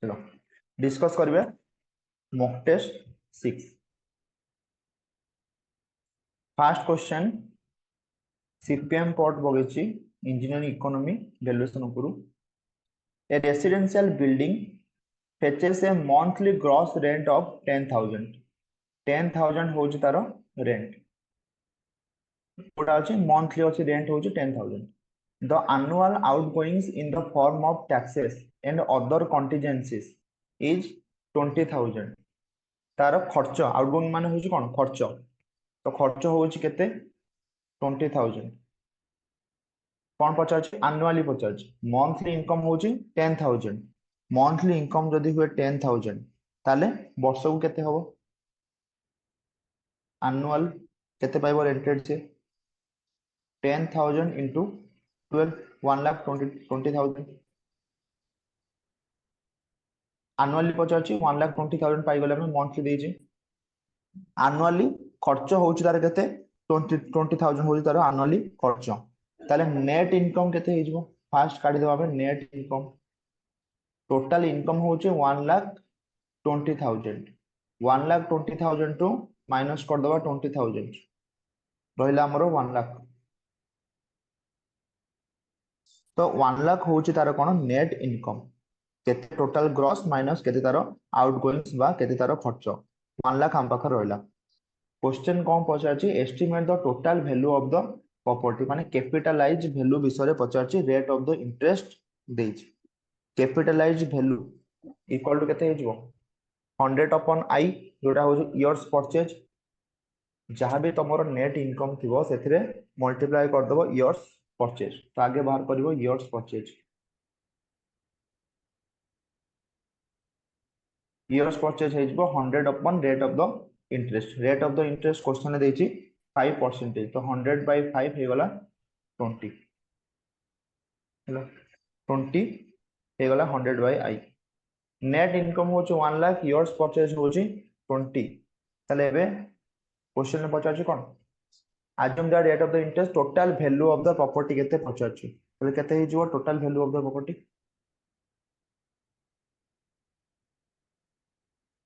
चलो डिस्कस करिवे mock test 6 first question CPM पॉट बगेची इंजीनियरिंग इकोनॉमी वैल्यूएशन उपरु a residential building fetches a monthly gross rent of 10,000 10,000 होची तारो रेंट कोटा अछि मंथली अछि रेंट होची 10,000 the annual outgoings in the form of taxes and other contingencies is 20,000 तारो खर्च outgoing माने होची कोन खर्च तो खर्च होची केते 20,000 कौन पचार आनुआली पचार मंथली इनकम होची 10,000 मंथली इनकम जदि हुए 10,000 ताले वर्ष को केते हबो एनुअल केते पाइबो रेंटेड से 10,000 into 12 1,20,000 एनुअली पचार 1,20,000 पाई गले में मंथली देजी एनुअली खर्च होची तार केते 20,000 होची तार एनुअली खर्च ताले नेट इनकम केते हिजबो फास्ट काढी देबा पे नेट इनकम टोटल इनकम होचे 1,20,000 1,20,000 टू माइनस कर दबा 20,000 रहिला हमरो 1 लाख तो 1 लाख होची तार कोन नेट इनकम केते टोटल ग्रॉस माइनस केते तार आउटगोइंग्स बा केते तार खर्च 1 लाख हम पाखर रहिला क्वेश्चन कोन पचारची estimate the total value of the property माने कैपिटलाइज वैल्यू विषय पचारची रेट ऑफ द इंटरेस्ट देज कैपिटलाइज वैल्यू इक्वल टू केते हिजबो 100 upon I जोटा हो इयर्स परचेज जहां भी तुमरो नेट इनकम थिबो सेथिरे मल्टीप्लाई कर दबो इयर्स परचेज तो आगे बाहर करिवो इयर्स परचेज हे जबो 100 upon rate of the interest question ने देछि 5% तो 100 by 5 हे गला 20 हेलो 20 हे गला 100 by I नेट इनकम हो 1 लाख इयर्स परचेज हो 20 तले एबे क्वेश्चन में पचार कोन assume the rate of the interest total value of the property केते पचार तले केते हि जो total value of the property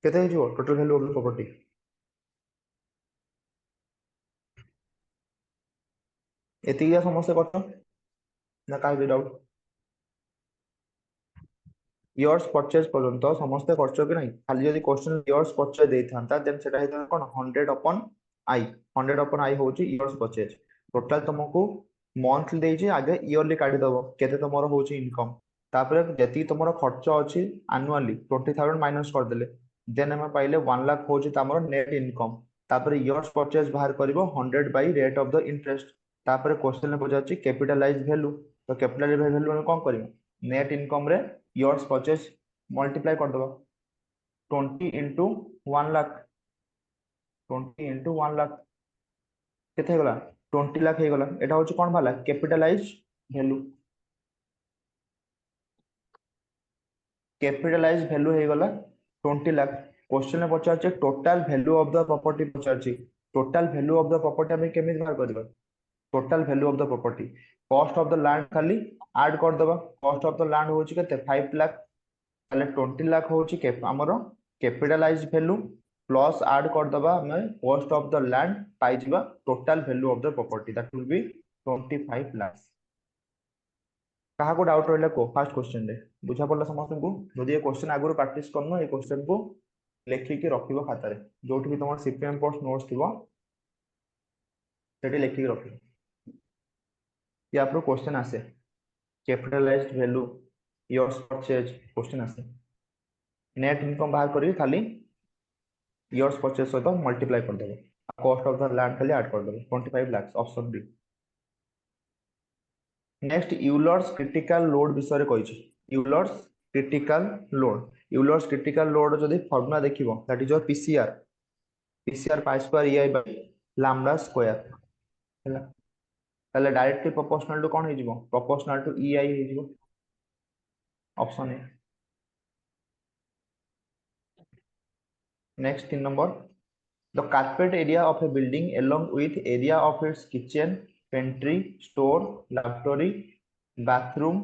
केते हि जो total value of the property एतिया समस्या करतो ना का डाउट इयर्स परचेज पर्यंत समस्त खर्च कि नहीं खाली यदि क्वेश्चन इयर्स परचेज दे थांता देन सेटा हेता कोन 100 upon I 100 upon I होची इयर्स परचेज टोटल तुमको मंथली देजी आगे इयरली काढी दबो केते तुमरो होची इनकम तापरे जति तुमरो खर्च अछि एनुअली 20,000 माइनस कर देले देन हम पाइले 1 लाख होची तमरो नेट इनकम तापरे इयर्स परचेज बाहर करिवो 100 by rate of the interest तापरे क्वेश्चन में पजाची कैपिटलाइज वैल्यू तो कैपिटलाइज वैल्यू में कोन करिवो नेट इनकम रे इयर्स परचेज मल्टीप्लाई कर दबो 20 into 1 लाख 20 into 1 लाख केते गला 20 लाख हे गला एटा होची कोन भाला कैपिटलाइज वैल्यू हे गला 20 लाख क्वेश्चन में पचार total value of the property पचार total value of the property हम केमित बाहर करबा total value of the property cost of the land खाली ऐड कर दबा कॉस्ट ऑफ द लैंड होची केते 5 लाख ताले 20 लाख होची के हमरो कैपिटलाइज वैल्यू प्लस ऐड कर दबा हमें कॉस्ट ऑफ द लैंड पाई जिबा total value of the property that will be 25 lakh कहा को डाउट रहला को फर्स्ट क्वेश्चन रे बुझा पड़ला समस्त को जदि ये क्वेश्चन आगुर प्रैक्टिस करनो ये क्वेश्चन को लेखि के रखिबो खाता रे जोठी भी तमर सीपीएम पोस्ट नोट्स थिबो सेठी लेखि के रखिबो या प्रो क्वेश्चन आसे capitalized value years purchase question आसे नेट इनकम बाहर करी खाली इयर्स परचेज सहित मल्टीप्लाई कर देबो कॉस्ट ऑफ द लैंड खाली ऐड कर देबो 25 lakh option B next Euler's critical load विषय रे कहिछि यूलर्स क्रिटिकल लोड जदि फार्मूला देखिबो that is your PCR pi square EI by lambda square हैला ताले डायरेक्टली प्रोपोर्शनल टू कोन हे जिवो प्रोपोर्शनल टू ईआई हे जिवो option A next 3 number the carpet area of A building along with area of its kitchen pantry store lavatory bathroom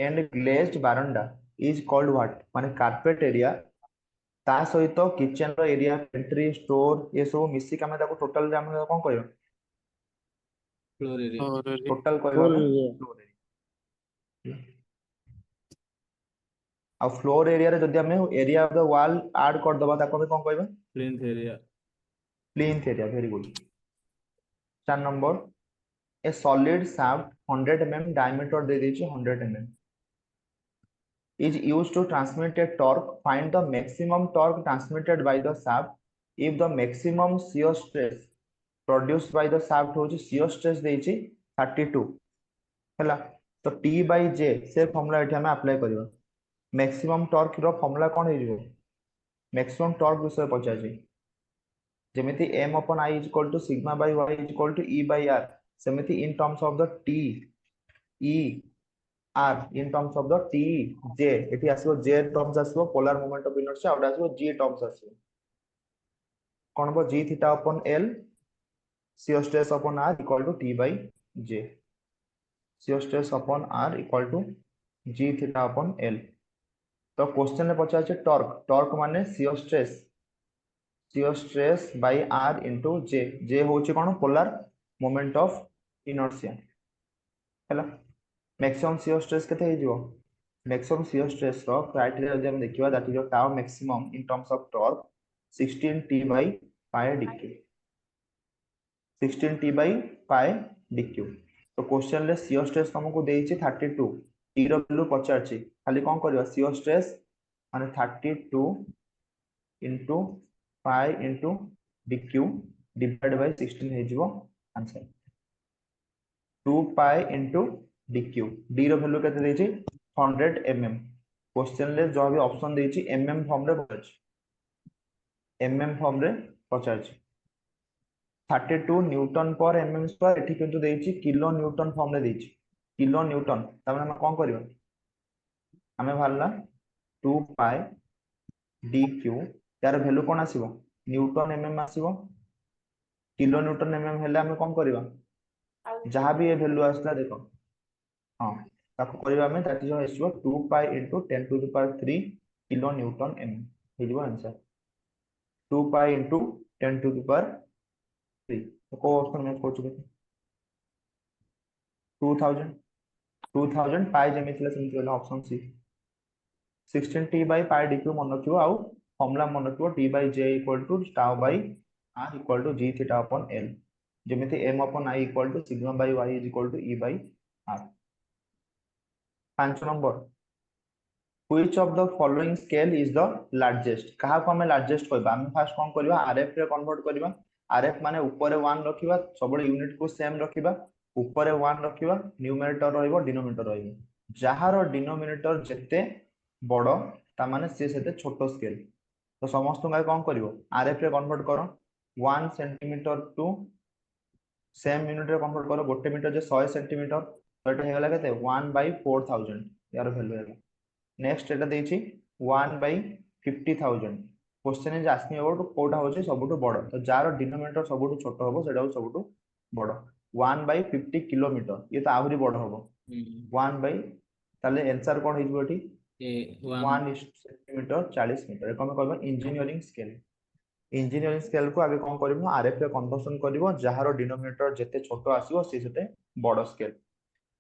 and glazed veranda is called what माने carpet area ता सहित kitchen रो area pantry store ये सब मिसी के ताको total रे हम कोन कहयो फ्लोर एरिया टोटल कहबा फ्लोर एरिया आ फ्लोर एरिया रे जदी हमें area of the wall add कर दबा ताको हम कोन कहबा plinth area very good 4 number a solid shaft 100 mm diameter दे देछि 100 mm is used to transmit a torque. Find the maximum torque transmitted by the shaft if the maximum shear stress produced by the shaft होछि shear stress देछि 32 हैला तो T by J से formula एठी हम apply करबा maximum torque रो formula कोन हे जिवो मैक्सिमम टॉर्क विषय पचाछि जेमिति m upon I is equal to sigma by y is equal to E by R सेमिति in terms of the T E R in terms of the T J एठी आसीबो J terms आसीबो polar moment of inertia out आसीबो G terms आसीबो कोन बो G theta upon L shear stress upon R equal to T by J shear stress upon R equal to G theta upon L तो question में पचा छै torque माने shear stress by R into J होछि कोन polar moment of inertia हैला maximum shear stress केते हे जिवो maximum shear stress रो क्राइटेरिया जब हम देखिबा that is tau maximum in terms of torque 16t by pi dq 16t by pi dq तो क्वेश्चन ले shear stress हमको देइछि 32 t रो वैल्यू पचारछि खाली कोन करबा shear stress माने 32 into pi into dq divided by 16 हे जिवो answer 2 pi into dq d rho value केते देइछि 100 mm question ले जो भी ऑप्शन देइछि mm फॉर्म रे पचारछि mm फॉर्म रे पचारछि 32 न्यूटन पर mm स्क्वायर एठी किंतु देइछि किलो न्यूटन फॉर्म रे देइछि किलो न्यूटन तमे हम कोन करियो हमें भारला 2 पाई dq यार वैल्यू कोन आसीबो न्यूटन mm आसीबो किलो न्यूटन mm हेले हमें कोन करिवा जहां भी ये वैल्यू आसला देखो हां ताको करिवा हमें दैट इज आसीबो 2 pi into 10 to the power 3 किलो न्यूटन mm हे जिवो answer 2 pi into 10 to the power 3 तो को ऑप्शन में कोच 2000 2000 पाई जेमिति सेमिति वाला option C 16t by pi dq मन रखियो आउ फॉर्मूला मन रखियो t by j equal to tau by r equal to g theta upon l जेमिति m upon I equal to sigma by y is equal to e by r 5 number which of the following scale is the largest कहा को हमें largest कहबा हम first कोन करबा rf रे convert करबा rf माने ऊपर 1 रखिबा सब यूनिट को सेम रखिबा ऊपर 1 रखिबा न्यूमरेटर रहइबो डिनोमिनेटर रहइबो जहार डिनोमिनेटर जेते बड़ ता माने से सेते छोटो स्केल तो समस्त गाय कोन करिवो rf रे कन्वर्ट करो 1 सेंटीमीटर टू सेम यूनिट रे कन्वर्ट करो 1 मीटर जे 100 सेंटीमीटर तो एटा हे गेला केते 1 by 4000 यार वैल्यू है नेक्स्ट एटा देछि 1 by 50000 question is asking about कोटा होचे सबुटो बड़ तो जार डिनोमिनेटर सबुटो छोटो होबो सेटा सबुटो बड़ 1 by 50 किलोमीटर ये तो आहुरी बड़ होबो 1 by ताले आंसर कोन हिजबो एठी 1 सेंटीमीटर 40 मीटर कम कहबो इंजीनियरिंग स्केल को आगे कोन करबो आरएफ रे कन्वर्जन करबो जहार डिनोमिनेटर जते छोटो आसीबो से सेते बड़ स्केल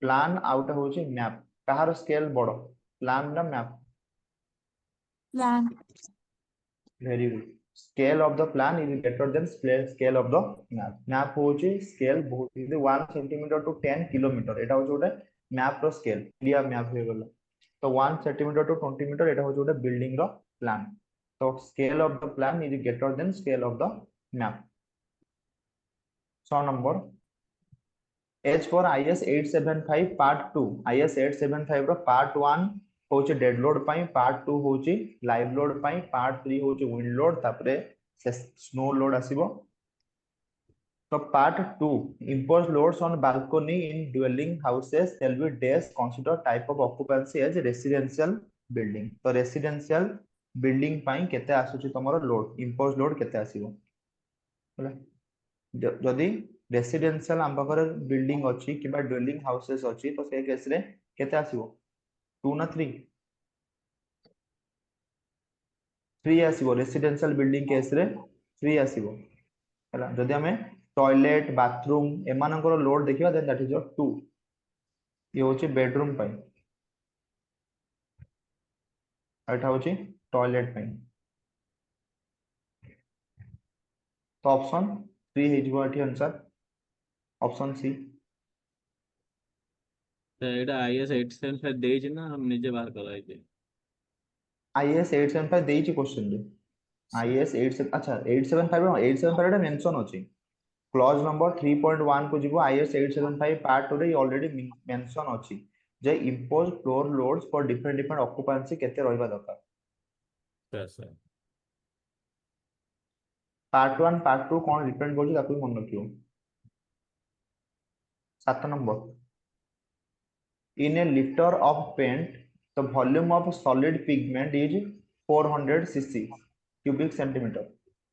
प्लान आउट होची मैप कहार स्केल बड़ प्लान ना map Plan. very good scale of the plan is greater than scale of the map होची स्केल बहुत इज 1 सेंटीमीटर टू 10 किलोमीटर एटा होची ओटा मैप रो स्केल क्लियर मैप हो गेल तो 1 सेंटीमीटर टू 20 मीटर एटा होची ओटा बिल्डिंग रो प्लान तो scale of the plan is greater than scale of the map 6 number as for IS 875 part 2 IS 875 रो पार्ट 1 होची डेड लोड पई पार्ट 2 होची लाइव लोड पई पार्ट 3 होची विंड लोड तापरे स्नो लोड आसीबो तो part 2 imposed loads on balcony in dwelling houses shall be dash consider type of occupancy as residential building तो residential building पई केते आसुची तमरो लोड imposed load केते आसीबो होला जदी रेसिडेंशियल हम पाखर बिल्डिंग अछि किबा ड्वेलिंग हाउसेस अछि तो से केस रे केते आसीबो 2 ना 3 3 आसीबो रेसिडेंशियल बिल्डिंग केस रे 3 आसीबो हला जदि हमें टॉयलेट बाथरूम एमानकर लोड देखिबा देन दैट इज योर 2 ये होची बेडरूम पई एटा होची टॉयलेट पई तो ऑप्शन 3 हे जिवो एठी आंसर ऑप्शन सी तो एटा आईएस 875 देइछ ना हम निजे बाहर कराई छे आईएएस 875 देइची क्वेश्चन रे आईएएस 8 अच्छा 875 875 रे मेंशन अछि क्लॉज नंबर 3.1 को जीवो आईएस 875 पार्ट 2 रे ऑलरेडी मेंशन अछि जे impose floor loads for different different occupancy केते रहबा दरकार सर पार्ट 1 पार्ट 2 कोन डिपेंड करछि ताकू मन रखियो 7 number in a liter of paint the volume of solid pigment is 400 cc cubic centimeter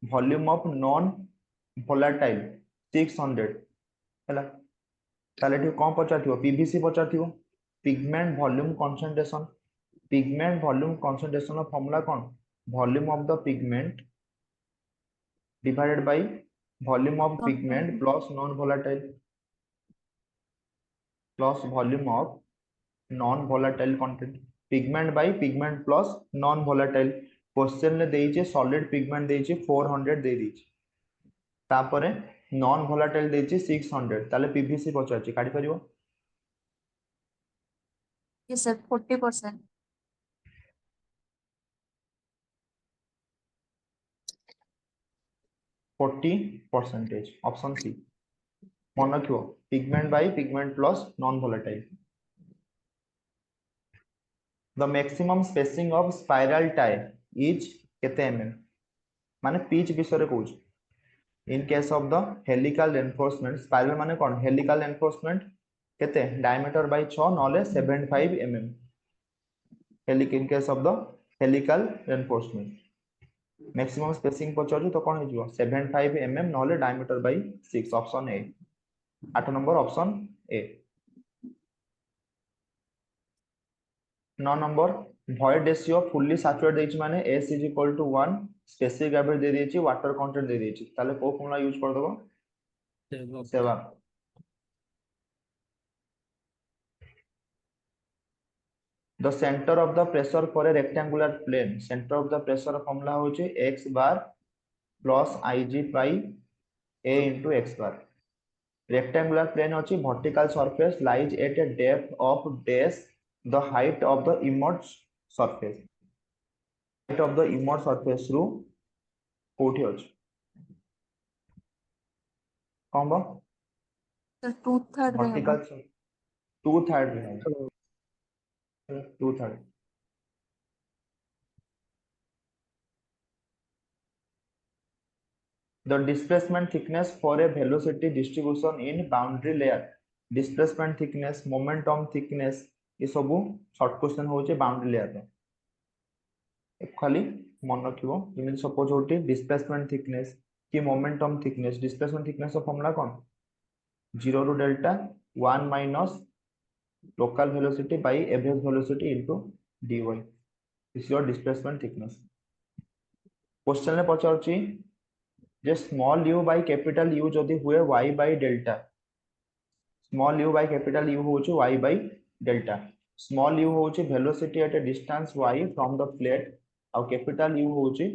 volume of non volatile 600 ହେଲା ताले एठी कोन पचारथियो पीवीसी पचारथियो पिगमेंट वॉल्यूम कंसंट्रेशन ର ଫର୍ମୁଲା कोन volume of the pigment divided by volume of pigment plus non volatile plus volume of non volatile content pigment by pigment plus non volatile question ले देइचे सॉलिड पिगमेंट देइचे 400 दे देइचे तापरे non volatile देइचे 600 ताले PVC पचारछि काढी परियो Yes, sir. 40%. 40% option C मन रखियो pigment by pigment plus non volatile the maximum spacing of spiral tie is केते mm माने पिच विषय कहूँ in case of the helical reinforcement spiral माने कोन हेलिकल रेनफोर्समेंट केते डायमीटर बाय 6 नले 75 mm helical in case of the helical reinforcement maximum spacing पचारू तो कोन हो जिवो 75 mm नले diameter by 6 option A 8 number option A 9 number void ratio fully saturated देछि माने S is equal to 1 specific average दे देछि वाटर कंटेंट दे देछि ताले को फॉर्मूला यूज कर दबो सेवा the center of the pressure for a rectangular plane center of the pressure formula होछि x bar plus ig by a into x bar rectangular plane अछि vertical surface lies at a depth of dash the height of the immersed surface height of the immersed surface ru कोठी अछि कोन Sir, 2/3 रहेगा. vertical 2/3 रे 2/3 the displacement thickness for a velocity distribution in boundary layer displacement thickness momentum thickness ये सब short question होचे boundary layer रे खाली मन रखिबो जेमिन सपोज होटी डिस्प्लेसमेंट थिकनेस कि मोमेंटम थिकनेस डिस्प्लेसमेंट थिकनेस का फार्मूला कोन 0 ରୁ delta 1 minus local velocity by average velocity into dy this your displacement thickness question ने पचारची जे small u by capital U जदी हुए y by delta small u by capital U होची y by delta small u होची velocity eight A distance y from the plate और capital U होची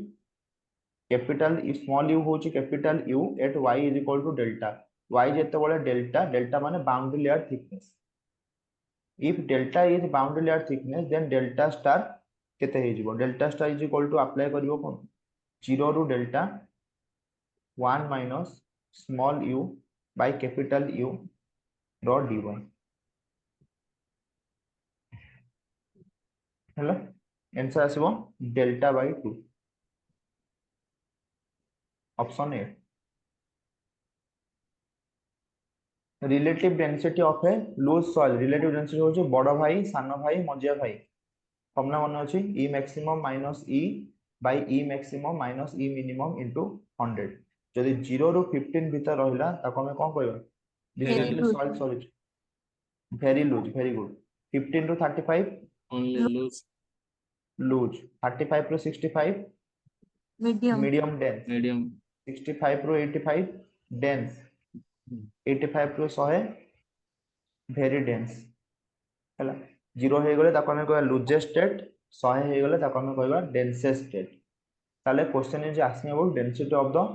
capital small u होची capital U at y is equal to delta y जेते बळे delta delta माने boundary layer thickness if delta is boundary layer thickness then delta star केते हे जिवो delta star is equal to apply करिवो कोन 0 ରୁ delta 1 minus small u by capital U रो dy हेलो आंसर आसीबो delta by 2 option A relative density of a loose soil relative density होची बड़ भाई सान भाई मझिया भाई फॉर्मूला मन अछि e maximum minus e by e maximum minus e minimum into 100 जदि 0 ରୁ 15 भीतर रहिला ताको हम कोन कहबो this is Very actually good. Soil solid very loose very good 15 ରୁ 35 only lose लूज 35 ରୁ 65 medium, मीडियम डेंस मीडियम 65 ରୁ 85 डेंस 85 ରୁ 100 वेरी डेंस हैला 0 हे गले ताको हमें कहबा लूजेस्ट स्टेट 100 हे गले ताको हमें कहबा डेंसेस्ट स्टेट ताले question is asking about density of the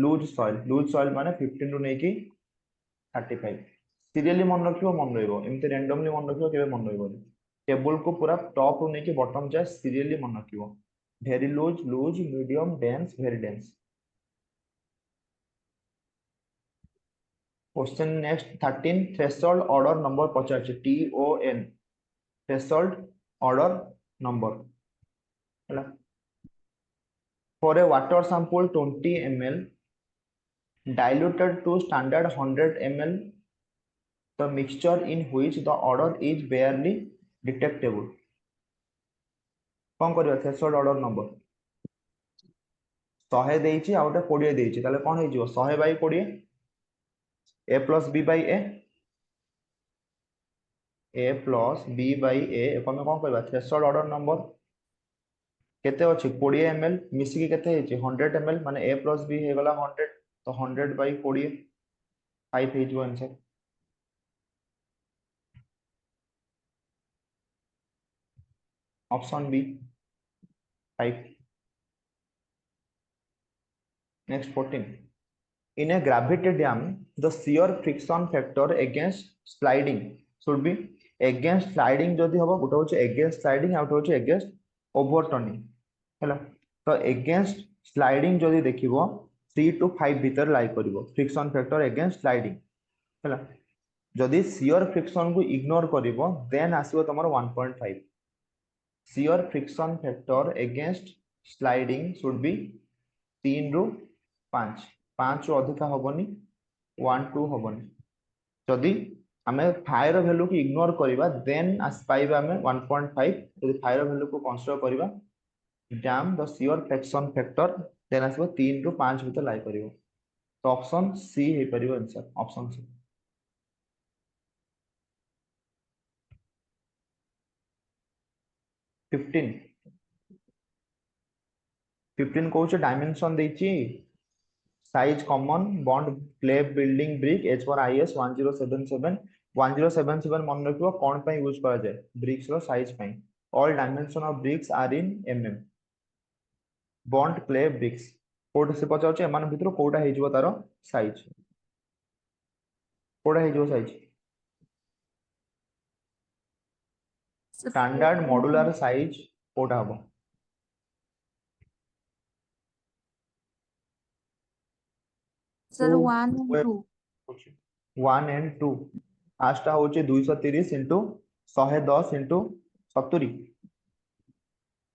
loose soil माने 15 ରୁ नेकी 35 सीरियली मन रखियो मन रहइबो एमते रैंडमली मन रखियो केबे मन रहइबो टेबल को पूरा टॉप रू नेकी बॉटम जाय सीरियली मन रखियो very loose loose medium dense very dense question next 13 threshold order number पचार TON थ्रेशोल्ड ऑर्डर नंबर हैला for a water sample 20 ml diluted to standard 100 ml the mixture in which the order is barely detectable कौन करियो threshold order number 100 देइछि आ ओटा 20 देइछि ताले कोन हे जिवो 100 bye 20 a plus b by a plus b by a कोन कोन करबा threshold order number केते अछि 20 ml मिसी के केते हेछि 100 ml माने a plus b हे गला 100 तो 100 by 20 5 हे जिवो answer option B 5 next 14 in a gravity dam the shear friction factor against sliding should be against sliding जदि हबो गोटे होचे against sliding आउट होचे against overturning हैला तो against sliding जदि देखिबो 3 to 5 भीतर लाई करिवो friction factor against sliding हैला जदि shear friction को इग्नोर करिवो देन आसीबो तमर 1.5 shear friction factor against sliding should be 3 ରୁ 5 5 ରୁ अधिक हबनी 1 2 हबनी जदि हमें फायर वैल्यू को इग्नोर करिबा देन आस पाइबा हमें 1.5 जदि फायर वैल्यू को कंसीडर करिबा dam the shear friction factor then आसबो 3 ରୁ 5 भीतर लाई करिवो तो ऑप्शन सी हे परिबो आंसर ऑप्शन सी 15 15 कोच डायमेंशन देछि size common burnt clay building brick एच फॉर आईएस 1077 मन रखिबो कोन पय यूज करा जाय ब्रिक्स रो साइज पय all dimension of BRICS are in mm burnt clay bricks code से पचाउछ एमान भितर कोडा हे जिवो तारो साइज कोडा हे जिवो size sir, standard modular size कोडा हबो sir 1 and 2 1 and 2 फास्ट होचे 230 into 110 into 70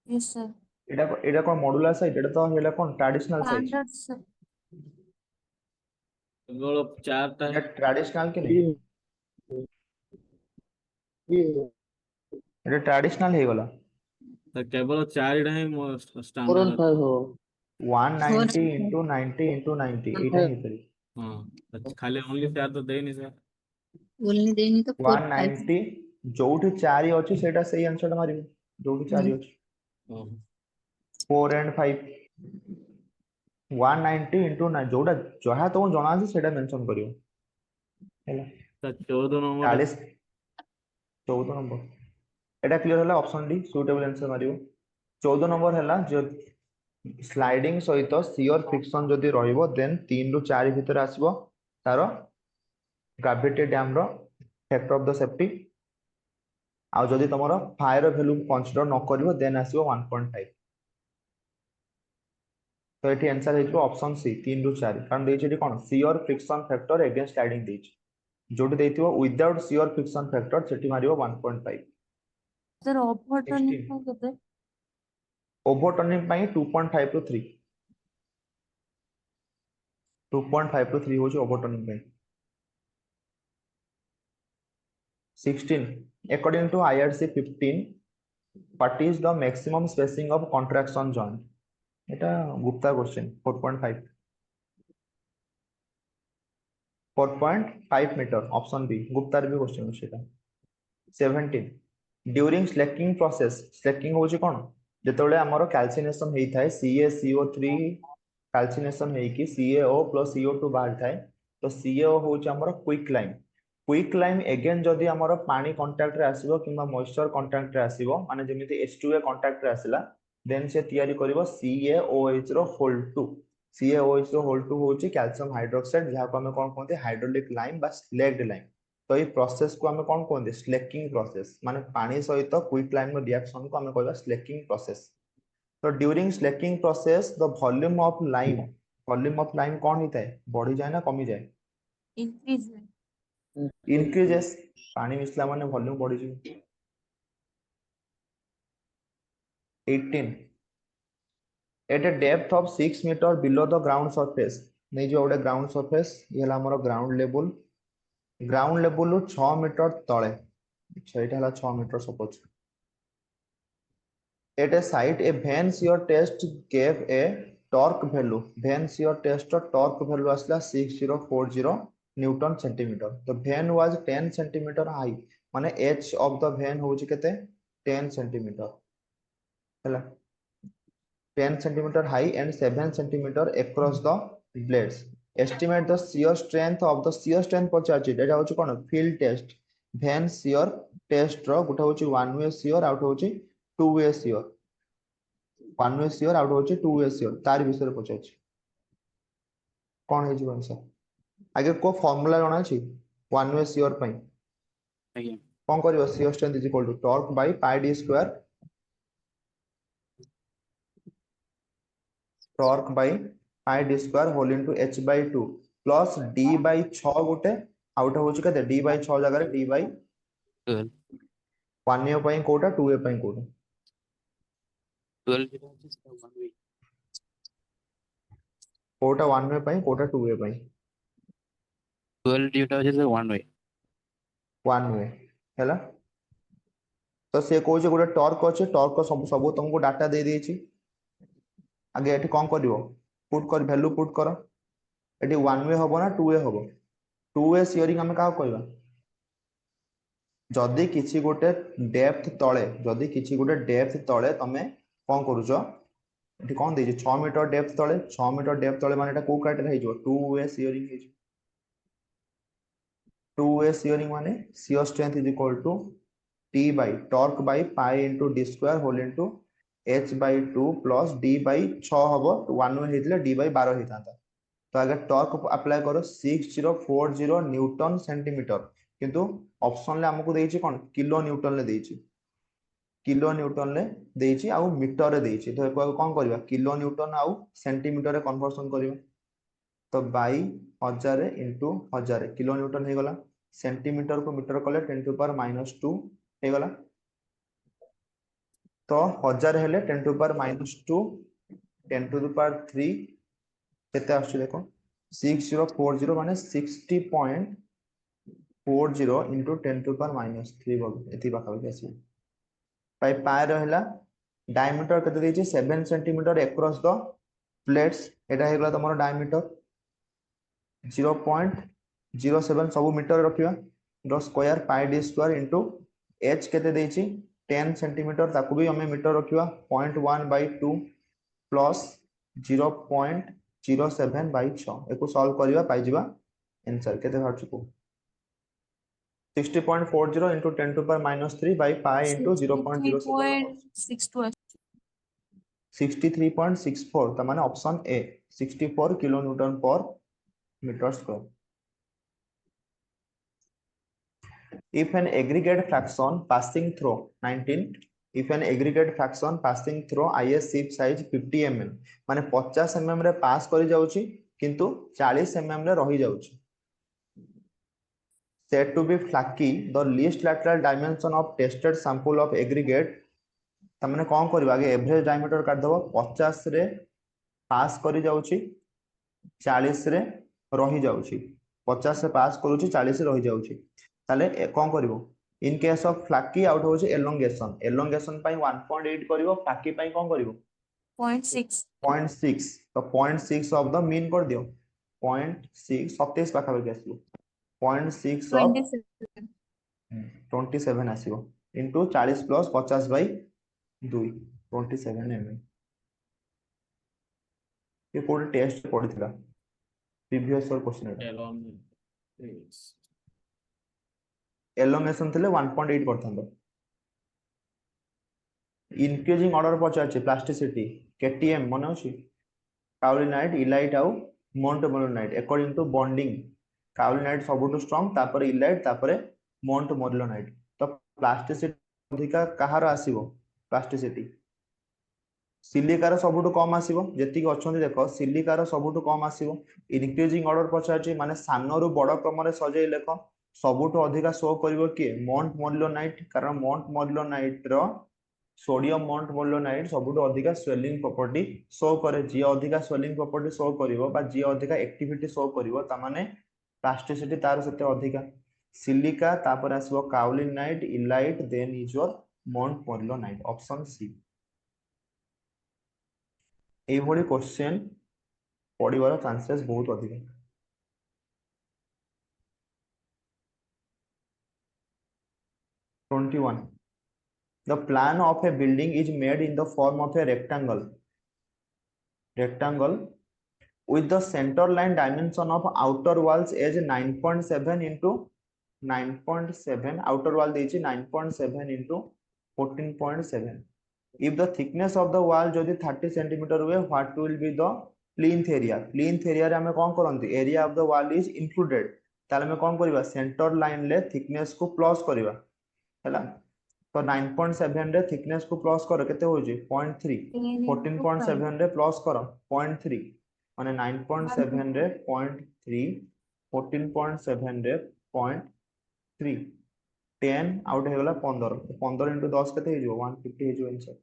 yes sir एटा कोन मॉड्यूलर साइज एटा तो हेला कोन ट्रेडिशनल साइज standard sir केवल चारटा एटा ट्रेडिशनल के नहीं एटा ट्रेडिशनल हे गला तो केवल चारटा ही स्टैंडर्ड 190 into 90 into 90 एटा हे करी हां तो खाली ओनली चार तो दे नहीं सर बोलनी देनी तो 190 जोठी 4 अछि सेटा सही आंसर मारिबो जोठी 4 अछि 4 and 5 190 into 9 जोटा जहा तो जणा अछि सेटा मेंशन करियो हैला तो 14 नंबर 40 14 नंबर एटा क्लियर होला option D suitable answer Mario 14 number हैला जो स्लाइडिंग सहित शियर फ्रिक्शन जदि रहिबो देन 3 ରୁ 4 भीतर आसीबो तारो ग्रेविटी डैम रो फैक्टर ऑफ द सेफ्टी आ जदि तमरो फायर वैल्यू कंसीडर न करिवो देन आसीबो 1.5 तो एठी आंसर हेजो ऑप्शन सी 3 ରୁ 4 कारण देछि एठी कोन shear friction factor against sliding देछि जोटी देथिबो विदाउट शियर फ्रिक्शन फैक्टर सेठी मारिबो 1.5 sir overturning 16 को केते ओवरटर्निंग पाई 2.5 to 3 2.5 to 3 होची overturning pi 16 according to IRC 15 what is the maximum spacing of contraction joint eta Gupta question 4.5 4.5 metre option B गुप्तार भी क्वेश्चन सेटा 17 ड्यूरिंग स्लैकिंग प्रोसेस स्लैकिंग होची कोन जेतोले हमरो कैल्सिनेशन हेई थाए CaCO3 कैल्सिनेशन हेई कि CaO + CO2 बाहर थाए तो CaO होउछ हमरो क्विक लाइम एगेन जदि हमरो पानी कांटेक्ट रे आसीबो किबा मॉइस्चर कांटेक्ट रे आसीबो माने जेमिति H2A कांटेक्ट रे आसिला देन से तयारी करिवो CaOH रो होल 2 CaOH रो होल 2 होउछ कैल्शियम हाइड्रोक्साइड जहा को हमें कोन कोनते हाइड्रोलिक लाइम बा स्लेग्ड लाइम तो ये प्रोसेस को हमें कोन कोनते स्लेकिंग प्रोसेस माने पानी सहित क्विक लाइम रो रिएक्शन को हमें कहबा स्लेकिंग प्रोसेस तो during slaking process the volume of lime कौन होता है बढ़ी जाए ना कमी जाए increase इंक्रीजेस पानी मिसला माने वॉल्यूम बढ़ी जाए 18 at a depth of 6 meter below the ground surface नहीं जो ओडे ग्राउंड सरफेस ये हला हमर ग्राउंड लेवल लो 6 मीटर तळे छैटा हला 6 metre suppose at a site a Van shear test gave a torque value Van shear test torque value asla 6040 newton centimeter the van was 10 centimeter high माने h of the van होउची केते 10 centimeter हला 10 centimeter high and 7 centimeter across the blades estimate the shear strength of the shear strength पचाची एटा होची कोन field test van shear test रो गुटा होची one way shear out होची two way shear one way shear out होची two way shear तार विषय रे पचाची कोन हे जीवन answer आगे को फार्मूला जणा अछि one way shear पई आज्ञा कोन करिवो shear strength is equal to torque by pi d square torque by pi d square whole into h by 2 plus d by 6 गोटे आउट होची कते d by 6 जगह रे d by 12 1 way पई Kota 2 way पई कोटा 12 যেটা হচ্ছে সেটা 1 way कोटा 1 way पई कोटा 2 way पई 12 যেটা হচ্ছে সেটা 1 way one way हैला तो से कोचे गोटे टॉर्क अछि टॉर्क को सब तुमको डाटा दे देछि आगे एठी कोन करिवो पुट कर वैल्यू पुट करो एठी वन वे हबो ना टू वे हबो टू वे शेयरिंग हम का कहबा जदी किछि गोटे डेप्थ तळे तमे कोन करूछो एठी कोन देछि 6 मीटर डेप्थ तळे माने एटा को क्राइटेरिया हेजो टू वे शेयरिंग हेजो टू वे शेयरिंग माने shear strength is equal to T by torque by pi into d square whole into h by 2 plus d by 6 हबो 1 way हेतले d by 12 हेतांता तो अगर torque apply करो 6040 Newton centimetre किंतु option ले हमको देछि कोन kilo Newton ले देछि आउ मीटर रे देछि तो कोन करबा किलो न्यूटन आउ सेंटीमीटर रे कन्वर्जन करबा तो बाई 1000 into 1000 किलो न्यूटन हे गला सेंटीमीटर को मीटर कले 10 to power -2 हे गला तो 1000 हेले 10 to power -2 10 to the power 3 केते आछी देखो 6040 माने 60.40 into 10 to power -3 बोल एति बाका आसी पाई पाय रहला डायमीटर केते देछि 7 सेंटीमीटर अक्रॉस द प्लेट्स एटा हे गला तमरो डायमीटर 0.07 सब मीटर रखिबा the square pi d square into h केते देछि 10 सेंटीमीटर ताकू भी हमें मीटर रखिबा 0.1/2 प्लस 0.07/6 एको सॉल्व करिबा पाई जिबा आंसर केते बाहर को 60.40 into 10 to power -3 by pi into 0.07 63.62 63.64 त माने option A 64 kilo newton per metre square if an aggregate fraction passing through 19 if an aggregate fraction passing through is ship size 50 mm माने 50 mm रे पास करि जाउची किंतु 40 mm रे रहि जाउची said to be flaky the least lateral dimension of tested sample of aggregate त माने कोन करबा आगे एवरेज डायमीटर काट दबो 50 रे पास करि जाउची 40 रे रहि जाउची 50 से पास करूची 40 से रहि जाउची ताले कोन करबो इन केस ऑफ फ्लाकी आउट होची एलोंगेशन पई 1.8 करबो फ्लाकी पई कोन करबो 0.6 तो 0.6 ऑफ द मीन कर दियो 0.6 27 पाखा बके आसीबो 0.6 ऑफ 27 आसीबो इनटू 40 प्लस 50 बाई 2 27 mm ये कोड टेस्ट पढ़िथिला प्रीवियस ईयर क्वेश्चन एटा एलोन एलोंगेशन थिले 1.8 करथंदो इंक्रीजिंग ऑर्डर पचारछि प्लास्टिसिटी केटीएम मन अछि काउलिनाइट इलाइट आउ montmorillonite according to bonding kaolinite सबुटु स्ट्रांग तापर इलाइट तापर मोन्टमोलिनाइट तो प्लास्टिसिटी अधिका कहार आसीबो प्लास्टिसिटी सिलिकार सबुटु कम आसीबो जेतिक अछंती देखो सिलिकार सबुटु कम आसीबो इंक्रीजिंग ऑर्डर पचारछि माने सानरु बड़ क्रम रे सजै लेख सबुटु अधिका शो करिवो कि मोन्टमोलिनाइट कारण मोन्टमोलिनाइट रो सोडियम मोन्टमोलिनाइट सबुटु अधिका स्वेलिंग प्रॉपर्टी शो करे जी अधिका स्वेलिंग प्रॉपर्टी शो करिवो बा जी अधिका एक्टिविटी शो करिवो ता माने प्लास्टिसिटी तार सेते अधिका सिलिका तापर आसीबो kaolinite illite then is your montmorillonite option C এইভଳି क्वेश्चन पढ़िबार चांसेस बहुत अधिक 21 the plan of a building is made in the form of a rectangle with the center line dimension of outer walls as 9.7 into 9.7 outer wall देछि 9.7 into 14.7 if the thickness of the wall जदि 30 cm हुए what will be the plinth area रे हमें कोन करंती area of the wall is included ताले में कोन करबा centre line ले thickness को प्लस करबा हैला तो 9.7 रे थिकनेस को प्लस करो केते हो जे 0.3 14.7 रे प्लस करो 0.3 माने 9.7 रे 0.3 14.7 रे 0.3 10 आउट हे गला 15 15 into 10 केते हे जो 150 हे जो आंसर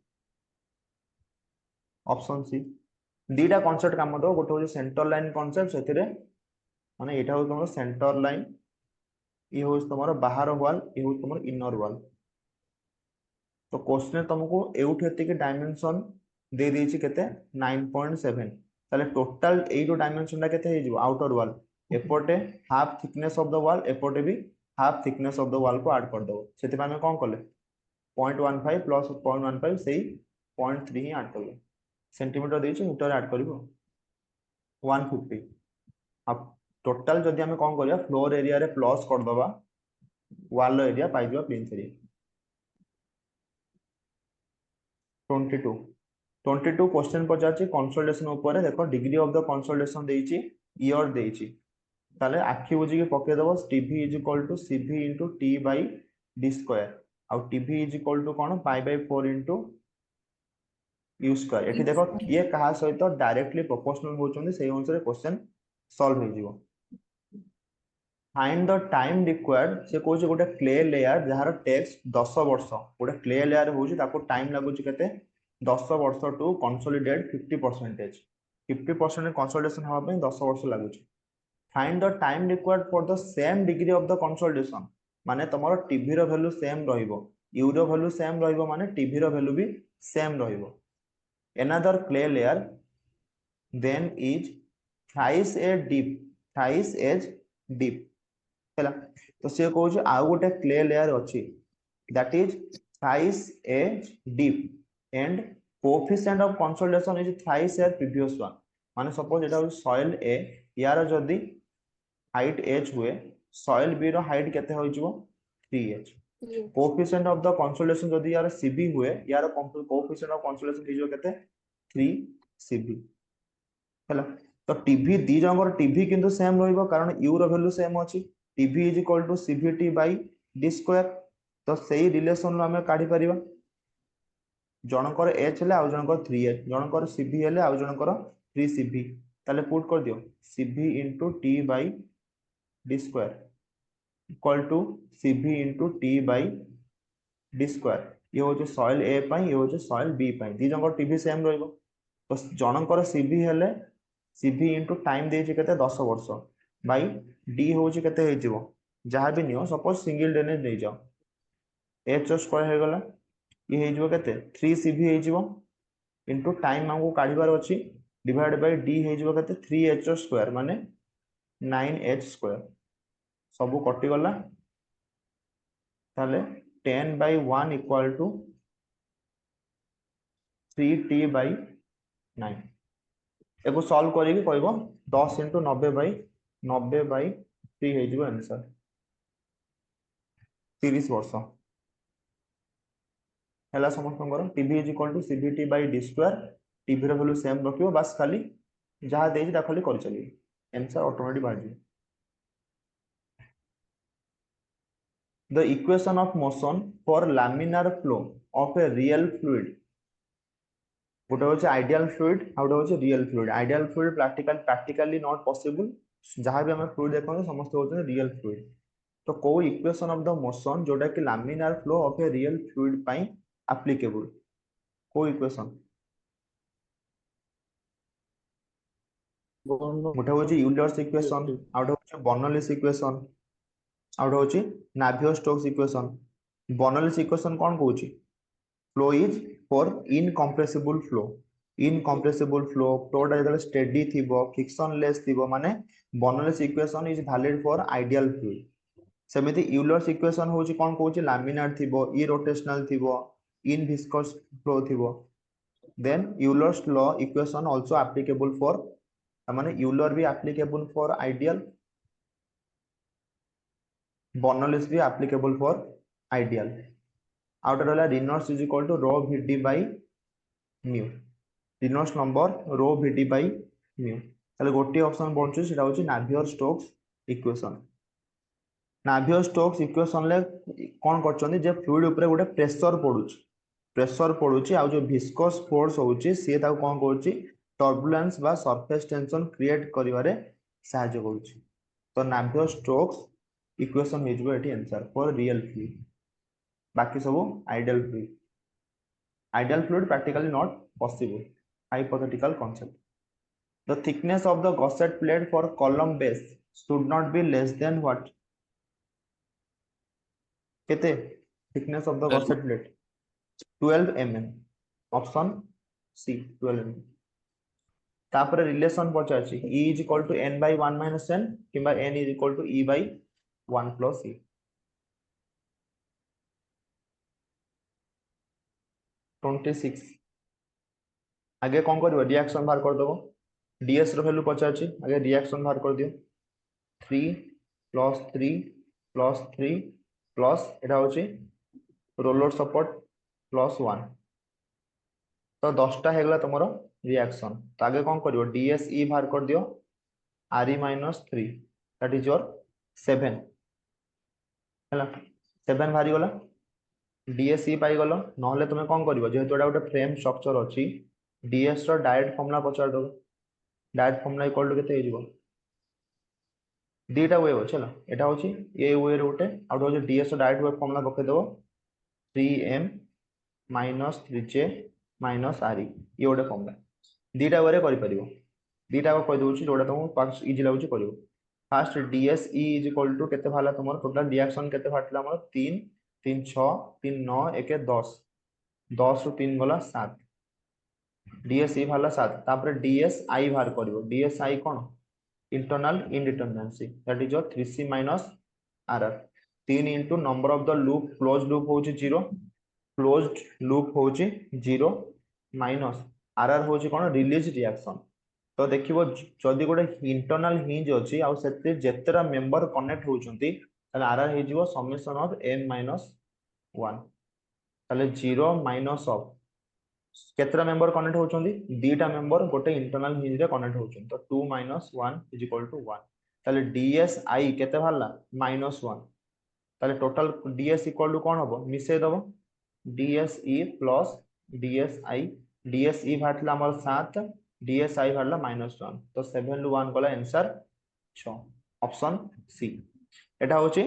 ऑप्शन सी दीटा कांसेप्ट काम दो गोटे हो सेंटर लाइन कांसेप्ट सेथिरे माने एटा हो तुमरो सेंटर लाइन ये हो तुमरो बाहर वाल ये हो तुमरो इनर वाल तो क्वेश्चन तुमको एउठ हेते के डायमेंशन दे देछि केते 9.7 ताले टोटल एइटो डायमेंशन ला केते हे जो आउटर वाल एपोटे हाफ थिकनेस ऑफ द वाल एपोटे भी हाफ थिकनेस ऑफ द वाल को ऐड कर दो सेति माने कोन करले 0.15 प्लस 0.15 सेही 0.3 ही ऐड करले सेंटीमीटर देछि मीटर ऐड करिवो 150 अब टोटल जदि हमें कोन करिया फ्लोर एरिया रे प्लस कर दबा वाल एरिया पाइ दिबा प्लेन एरिया 22 क्वेश्चन पचाछि कंसोलिडेशन ऊपर देखो डिग्री ऑफ द कंसोलिडेशन देछि ईयर देछि ताले आखि बुझी के पके दबो TV is equal to CV into T by D square और टीवी इज इक्वल टू कोन pi by 4 into U square एठी देखो किए कहा सहित डायरेक्टली प्रोपोर्शनल होचोंदी सेही अनुसार क्वेश्चन सॉल्व हो जिवो फाइंड द टाइम रिक्वायर्ड से कोचे गोटे क्ले लेयर जहार टेक्स्ट 10 वर्ष गोटे क्ले लेयर होची ताको टाइम लागुची केते 10 वर्ष टू कंसोलिडेट 50% 50% कंसोलिडेशन हवा पे 10 वर्ष लागुची find the time required for the same degree of the consolidation माने तमरो टीवी रो वैल्यू सेम रहिबो यू रो वैल्यू सेम रहिबो माने टीवी रो वैल्यू भी सेम रहिबो another clay layer then is thrice as deep हैला तो से कहू जे आ गोटे क्ले लेयर अछि that is thrice as deep and coefficient of consolidation is thrice as previous one माने सपोज एटा सॉइल ए यार जदी हाइट h हुए सॉइल बी रो हाइट केते होई जबो 3h coefficient of the consolidation जदी यार cb हुए यार कोएफिशिएंट ऑफ कंसोलिडेशन हिजो केते 3 cb हैला तो टीवी दी जंगर टीवी किंतु सेम रहइबो कारण u रो वैल्यू सेम अछि TV is equal to cvt by d square तो सेही रिलेशन लो हमें काढी परिबा जनकर h हेले आ जनकर 3h जनकर cv हेले आ जनकर 3cv ताले पुट कर दियो cv * t by d square equal to cv * t by d square ये हो जो सॉइल ए पई ये हो जो सॉइल बी पई दी जंगर टीवी सेम रहइबो तो जनकर cv हेले cv * टाइम देछि केते 10 वर्ष बाय d होछि केते हे जिवो जहां भी नियो सपोज सिंगल डे ने नै जाओ h स्क्वायर हे गला ये हे जिवो केते 3cv हे जिवो इनटू टाइम हमको काढिबार अछि डिवाइड बाय d हे जिवो केते 3h स्क्वायर माने 9h स्क्वायर सब कटि गला ताले 10/1 equal to 3t/9 echo solve करिके कहबो 10 * 90/3 हे जिवो आंसर 30 वर्ष हैला समस्तंकर टीवी CVT/d²। टीवी रो वैल्यू सेम रखियो बस खाली जहा देछि ता खाली कर चलिए आंसर ऑटोमेटिक बाहर जिवो। The equation of motion for laminar flow of a real fluid गोटे होचे आइडियल फ्लूइड आ गोटे होचे real fluid. Ideal fluid practically not possible जहां भी हम फ्लूइड देखो समस्त होचे रियल फ्लूइड। तो को इक्वेशन ऑफ द मोशन जोटा कि laminar flow of a real fluid पई एप्लीकेबल को इक्वेशन गोटे होचे यूलर्स इक्वेशन आ गोटे होचे बर्नौलीज इक्वेशन आ गोटे होचे नाभियो-स्टोक्स इक्वेशन। बर्नौलीज इक्वेशन कोन कहूची flow is for incompressible flow. Incompressible फ्लोटा जो स्टेडी थी फ्रिक्शनलेस थी माने Bernoulli's equation is valid for ideal fluid. सेमिति यूलर्स इक्वेशन होची कोन कहूची लामिनार थिबो इरोटेशनल थिबो इन विस्कस फ्लो थिबो। Then Euler's law equation also applicable for माने यूलर भी एप्लीकेबल फॉर आइडियल बर्नौलीज भी एप्लीकेबल फॉर आइडियल। आउट रहला रिनर्स इज इक्वल टू रो vd by mu Reynolds number रो vd बाय म्यू ताले गोटी ऑप्शन बनछु सेटा होची नाभियो-स्टोक्स इक्वेशन। नाभियो-स्टोक्स इक्वेशन ले कोन करचोनी जे फ्लूइड ऊपर गोटे प्रेशर पडुची आ जो विस्कस फोर्स होची से ता कोन करची टर्बुलेंस बा सरफेस टेंशन क्रिएट करिवारे सहायता करूची। तो नाभियो-स्टोक्स इक्वेशन हेजबो एठी आंसर फॉर रियल फ्लूइड। बाकी सब ideal fluid. Ideal fluid practically not possible hypothetical concept. The thickness of the gusset plate for column base should not be less than what? केते thickness of the gusset plate 12 mm option C 12 mm। तापर relation पचाची E is equal to n by 1 minus n किबा n is equal to E by 1 plus E। 26 आगे कौन करिवो reaction बाहर कर दबो ds रो value पचाची आगे रिएक्शन बाहर कर दियो 3 + 3 + 3 प्लस एटा होची रोलर सपोर्ट +1 तो 10टा हेगला तमरो रिएक्शन। तो आगे कौन करिवो DSE बाहर कर दियो Re - 3 दैट इज योर 7 हैला 7 बाहरी गला DSE पाई गलो नहले तुमे कौन करिवो जेहेतु एटा गोटे फ्रेम स्ट्रक्चर अछि DS रो डायरेक्ट फॉर्मूला पचार दो डायरेक्ट फॉर्मूला इक्वल टू केते हेजिवो दीटा वे चलो एटा होची ए वे रे गोटे आ होची DS रो डायरेक्ट वे फॉर्मूला पके दो 3m - 3j - Re ये गोटे फॉर्मूला दीटा वे रे करि परिवो दीटा को कहि दोची जोडा तुम पास इजी लागुची करिवो। First DSE is equal to केते भाला तुमर टोटल रिएक्शन केते फाटला हमर 3 3 6 3 9 1 10 10 रो 3 गला 7 DSE भाला 7 तापर DSI बाहर करिवो DSI कोन internal indeterminacy that is your 3c - RR 3 into number of the loop closed loop होची 0 closed loop होची 0 minus RR होची कोन रिलीज रिएक्शन। तो देखिबो जदी गोटे इंटरनल हिंज अछि आ सेते जेतरा मेंबर कनेक्ट होचंती ताले RR हे जिवो समेशन ऑफ m - 1 ताले 0 माइनस ऑफ केतरा मेंबर कनेक्ट होचंती दीटा मेंबर गोटे इंटरनल हिंज रे कनेक्ट होचंती तो 2 - 1 = 1 ताले DSI केते भाला -1 ताले टोटल DS इक्वल टू कोन होबो मिसे दबो DSE plus DSI DSE Bhadla हमर 7 DSI भाटला -1 तो 7 lu 1 गला आंसर 6 ऑप्शन सी। एटा होची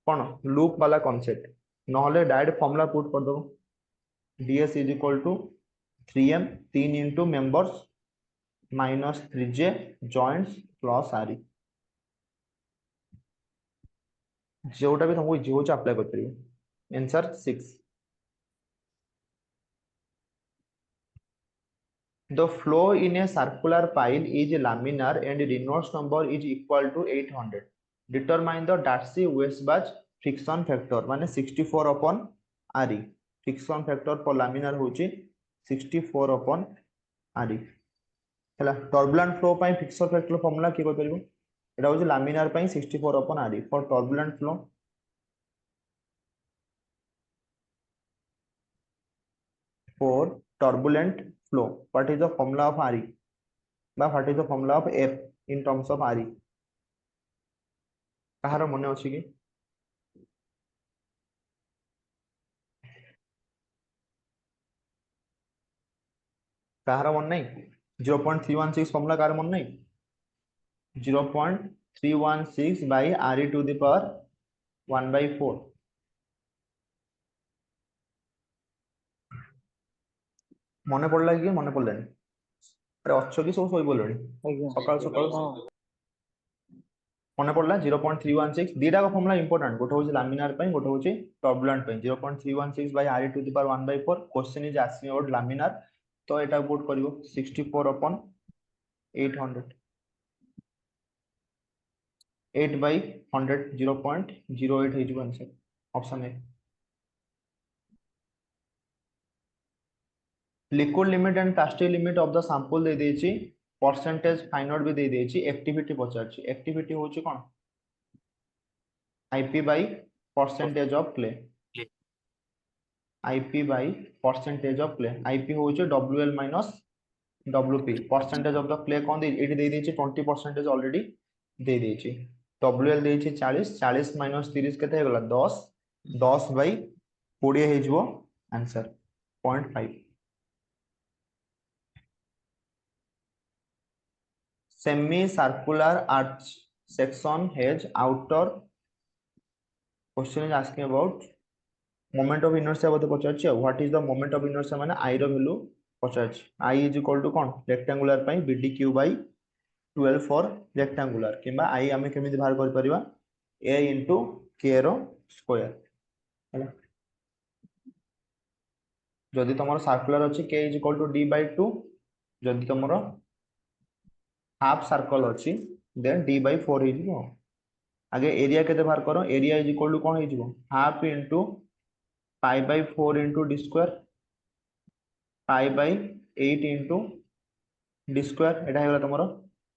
कोन लूप वाला कांसेप्ट नहले डायरेक्ट फार्मूला पुट कर दो DS is equal to 3m 3 into members minus 3j joints plus RE जोटा भी तुमको इजी होच अप्लाई कर परियो answer 6। The flow in a circular pile is laminar and Reynolds number is equal to 800 determine the Darcy-Weisbach friction factor माने 64 upon RE friction factor for laminar होची 64 upon RE ହେଲା turbulent flow ପାଇଁ fixed factor formula কি কই পারিবো এটা হচ্ছে laminar ପାଇଁ 64 upon RE for turbulent flow what is the formula of RE বা what is the formula of F in terms of RE କାହାର ମନେ ଅଛି କି କାହାର ମନେ ନାହିଁ 0.316 ଫର୍ମୁଲା କାହାର ମନେ ନାହିଁ 0.316 by RE to the power 1/4 ମନେ ପଡିଲା କି ମନେ ପଡିଲାନି ଆରେ ଅଛ କି ସବୁ ଶୋଇ ପଡିଲଣି ସକାଳ ସକାଳ মনে পড়লা 0.316 দুইটা ফর্মুলা ইম্পর্টেন্ট গোটে হচ্ছে লামিনার পাই গোটে হচ্ছে টর্বুলেন্ট পাই 0.316 by RE to the power 1/4 question is asking about laminar तो এটা পুট করিব 64 upon 800 8 by 100 0.08 हे जो answer option A liquid limit and plastic limit of the sample दे देछि परसेंटेज फाइनल भी दे देछि एक्टिविटी पचारछि एक्टिविटी होछि कोन IP by percentage of clay IP by percentage of clay IP होछि WL minus WP percentage of the clay कोन दे एटी दे देछि 20% ऑलरेडी दे देछि WL देछि 40 40 minus 30 केते हे गला 10 10 by 20 हे जबो answer 0.5 semi circular arch section has outer question is asking about moment of inertia both पचारछि what is the moment of inertia माने I रो वैल्यू पचारछि I is equal to कोन रेक्टेंगुलर पई BDQ by 12 for rectangular किबा I हमें केमिति बाहर कर परिबा A into K रो स्क्वायर हैला जदि तमरो सर्कुलर अछि K is equal to D by 2 जदि तमरो हाफ सर्कल अछि देन D by 4 हे जिवो आगे एरिया केते बाहर करो एरिया इज इक्वल टू कोन हे जिवो half into pi by 4 into d square pi by 8 into d square एटा हेला तमरो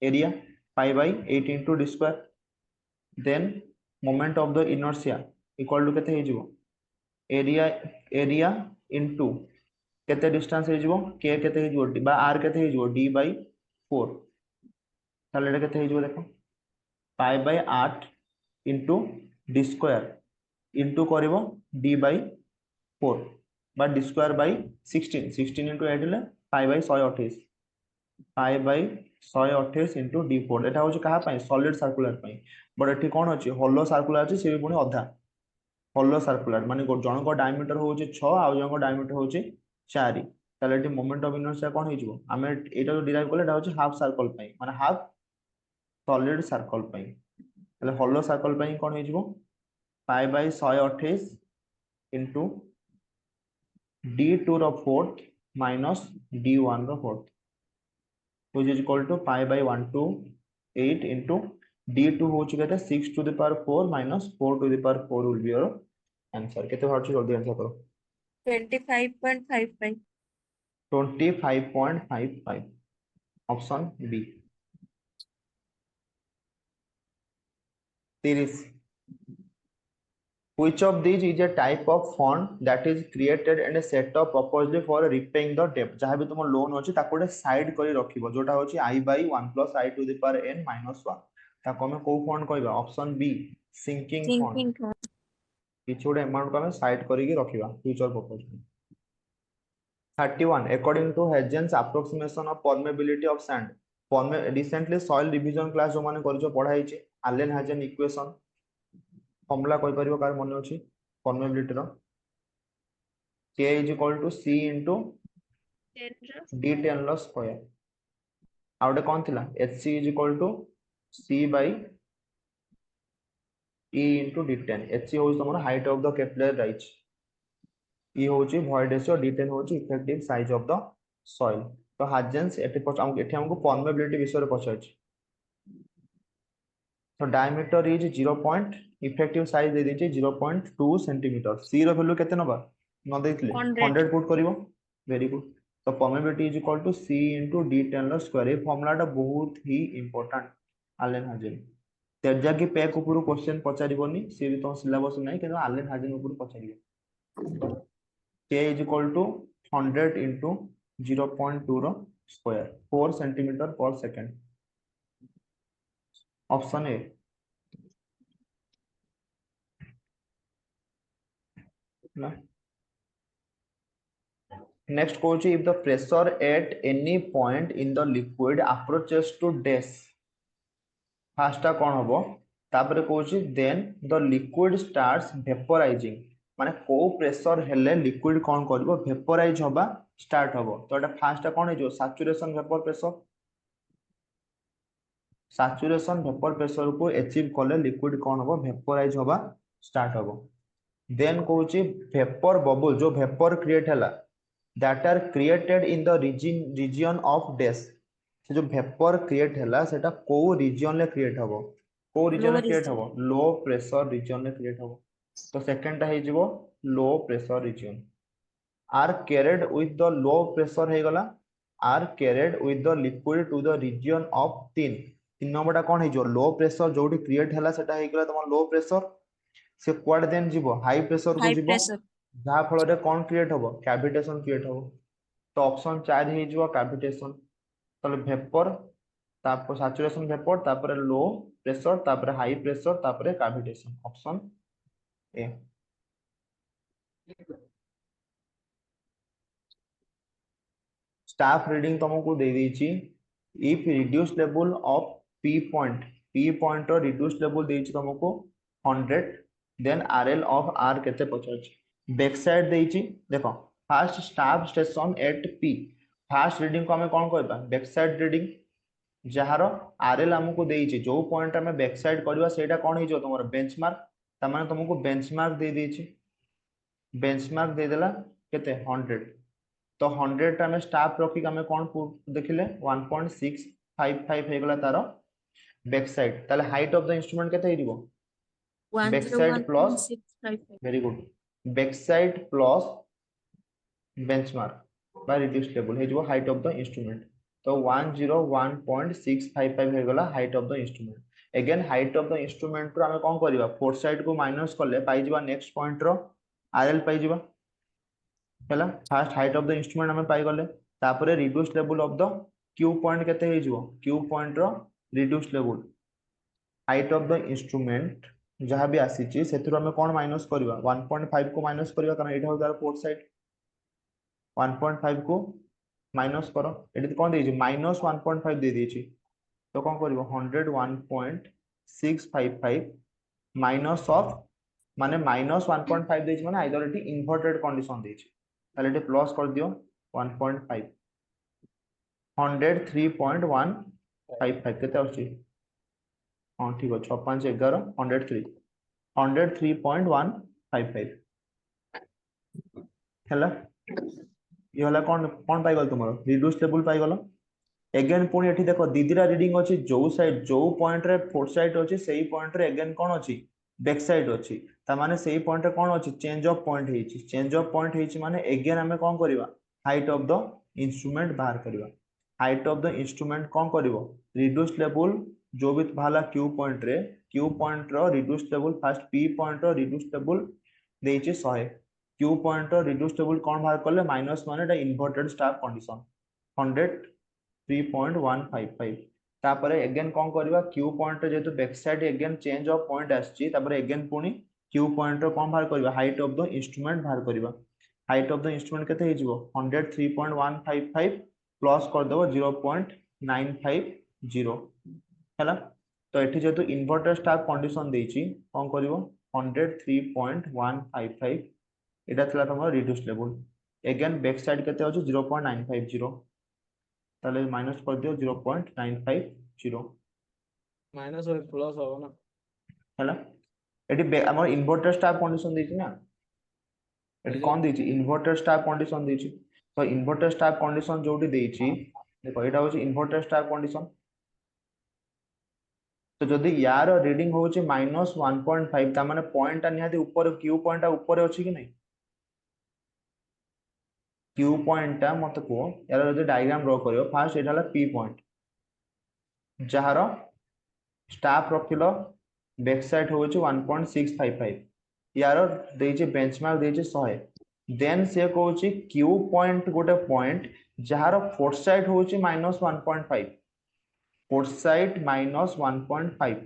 area pi by 8 into d square then moment of the inertia equal to केते हे जिवो एरिया इनटू केते डिस्टेंस हे जिवो k केते हे जिवो बा r केते हे जिवो d by 4 ताले एटा केते हे जिवो देखो पाई by 8 into d square into करिवो d by 4 बा d square by 16 into 8 ले pi by 128 pi by 128 into d4 एटा होची कहा पाई सॉलिड सर्कुलर पाई बट एठी कोन होची होलो सर्कुलर अछि से भी पुनी अधा होलो सर्कुलर माने जण को डायमीटर होची 6 आ जण को डायमीटर होची 4 ताले एठी मोमेंट ऑफ इनर्शिया कोन हेजिवो हमें एटा जो डिराइव करले एटा होची हाफ सर्कल पाई माने हाफ सॉलिड सर्कल पाई એટલે હોલો સર્કલ ପାଇଁ કોણ ହେଇଯିବ પાઈ બાય 128 into d2 ର 4th minus d1 ର 4th which is equal to pi by 128 into d2 होची केते 6 to the power 4 minus 4 to the power 4 will be your answer केते बाहरची जल्दी आंसर करो 25.55 25.55 option B 30 which of these is a type of fund that is created and set up purposely for repaying the debt जहां भी तुम loan होची ताको ଗୋଟେ side करी रखिबो जोटा होची I by 1 plus I to the power n minus 1 ताको हम को फंड कहबा ऑप्शन बी सिंकिंग फंड किछ ଗୋଟେ अमाउंट को हम साइड करी के रखिबा future purpose 31 according to Huygens approximation of permeability of sand recently soil division class जो माने करजो पढाई छि Allen has an equation formula कोइ परिबो कार मने अछि परमेबिलिटी रो k is equal to c into d10 लो स्क्वायर आउटे कोन थिला hc is equal to c by e into d10 hc होज तमरो height of the capillary rise e होची void ratio d10 होची effective size of the soil तो Hazen's एटी हमको परमेबिलिटी विषय रे पछाछि तो डायमीटर इज 0. इफेक्टिव साइज दे दीजिए 0.2 सेंटीमीटर सी रो वैल्यू केते नबा न देथिले 100 पुट करिवो वेरी गुड तो तो permeability is equal to C into D10 square. ये फॉर्मूलाटा बहुत ही इंपोर्टेंट आलेन हाजेन तेजा की पैक ऊपर क्वेश्चन पचारिबोनी सी भी तुम सिलेबस नहीं किंतु आलेन हाजेन ऊपर पचारिबो। K is equal to 100 into 0.2 रो square 4 centimetre per second. Option A. Next कोच if the pressure at any point in the liquid approaches to dash फास्टा कौन हबो तापरे कोच then the liquid starts vaporising माने को प्रेशर हेले लिक्विड कौन करबो वेपोराइज होबा स्टार्ट हबो। तो एटा फास्टा कौन हे जो saturation vapour pressure saturation vapour pressure को अचीव करले लिक्विड कौन हबो वेपोराइज होबा स्टार्ट हबो। देन कोच वेपर बबल जो वेपर क्रिएट हला that are created in the region of dash से जो वेपर क्रिएट हला सेटा को रीजन ले क्रिएट हबो को रीजन ले Lower क्रिएट region. हबो लो प्रेशर रीजन ले क्रिएट हबो। तो सेकंड टा हे जिवो low pressure region are carried with the low pressure हे गला are carried with the liquid to the region of 3 नंबरटा कोन हे जो लो प्रेशर जोटी क्रिएट हला सेटा हे गला तम लो प्रेशर से क्वाड देन जिवो हाई प्रेशर को High जिवो pressure. जहा फल रे कोन क्रिएट हबो कैविटेशन क्रिएट हबो। तो ऑप्शन 4 हे जिवो कैविटेशन। तले वेपर तापर सैचुरेशन वेपर तापर लो प्रेशर तापर हाई प्रेशर तापर cavitation option A. Staff reading तुमको दे दीची if reduce level of P point रो रिड्यूस लेवल देची तुमको 100 देन आरएल ऑफ आर केते पचाच बैक साइड देची देखो first staff station at P first reading को हमें कौन करबा बैक साइड रीडिंग जहारो आरएल हमको देची जो पॉइंट हमें बैक साइड करबा सेटा कोन हे जो तुमरो बेंचमार्क त माने तुमको बेंचमार्क दे देची बेंचमार्क दे देला केते 100। तो 100 टा में स्टाफ रखी हमें कौन देखिले 1.655 हे गला तारो बैक साइड ताले हाइट ऑफ द इंस्ट्रूमेंट केते हिदिबो back side plus 101.655. Very good back side plus benchmark by reduce level हे जो हाइट ऑफ द इंस्ट्रूमेंट। तो 101.655 हे गला height of the instrument. Again height of the instrument रो हमें कोन करबा फोर साइड को माइनस करले पाई जिबा नेक्स्ट पॉइंट रो आरएल पाई जिबा पहला first height of the instrument हमें पाई गले तापरे reduce level of the Q point केते हे जिवो क्यू पॉइंट रो reduce level height of the instrument जहां भी आसीची सेथुर हमें कोन माइनस करबा 1.5 को माइनस करबा कारण एटा होतार फोर्थ साइड 1.5 को माइनस करो एटी कोन देजी माइनस 1.5 दे देची तो कोन करबो 101.655 माइनस ऑफ माने माइनस 1.5 देची माने आइदर एटी इन्वर्टेड कंडीशन देची ताले एटी प्लस कर दियो 1.5 103.155 केते आउची हां ठीक है 6 5 11 103 103.155 हैला ये होला कोन कोन पाई गल तुमरो रिड्यूस लेवल पाई गलो। अगेन पुणी एठी देखो दीदीरा रीडिंग अछि जो साइड जो पॉइंट रे फोर्थ साइड अछि सेही पॉइंट रे अगेन कोन अछि बैक साइड अछि ता माने सेही पॉइंट रे कोन अछि चेंज ऑफ पॉइंट हेछि चेंज ऑफ पॉइंट हेछि माने अगेन हमें कोन करबा हाइट ऑफ द इंस्ट्रूमेंट बाहर करबा हाइट ऑफ द इंस्ट्रूमेंट कोन करबो रिड्यूस लेवल जो भी भाला क्यू पॉइंट रो reduce level first P point रो रिड्यूस लेवल देछि 100 क्यू पॉइंट रो रिड्यूस लेवल कोन बाहर करले माइनस माने एटा इन्वर्टेड स्टार कंडीशन 103.155 तापरे अगेन कोन करबा क्यू पॉइंट रे जेतु back side again change of point आछि तापरे अगेन पुनी क्यू पॉइंट रो कोन बाहर करबा हाइट ऑफ द इंस्ट्रूमेंट बाहर करबा हाइट ऑफ द इंस्ट्रूमेंट केते हे जिवो 103.155 प्लस कर देबो 0.950 हैला। तो एठी जेतु इन्वर्टर स्टार कंडीशन देछि कोन करबो 103.155 एटा थला तमरो reduce level again back side केते अछि 0.950 ताले माइनस कर दियो 0.950 माइनस और प्लस होगा ना हैला। एठी हमर इन्वर्टर स्टार कंडीशन देछि ना एठी कोन देछि इन्वर्टर स्टार कंडीशन देछि तो इन्वर्टर स्टार कंडीशन जोटी देछि देखो एटा होछि इन्वर्टर स्टार कंडीशन। तो जदि यार रीडिंग होछि -1.5 ता माने पॉइंट ता निहाती ऊपर क्यू पॉइंट ता ऊपर अछि कि नै क्यू पॉइंट टा मत को यार जो डायग्राम ड्रॉ करियो फास्ट एटा हला पी पॉइंट जहार स्टाफ रखिलो बैक साइड होउची 1.655 यार देइचे बेंचमार्क देइचे 100 देन से कहूची क्यू पॉइंट गोटे पॉइंट जहार फोर्थ साइड होउची -1.5 फोर्थ साइड -1.5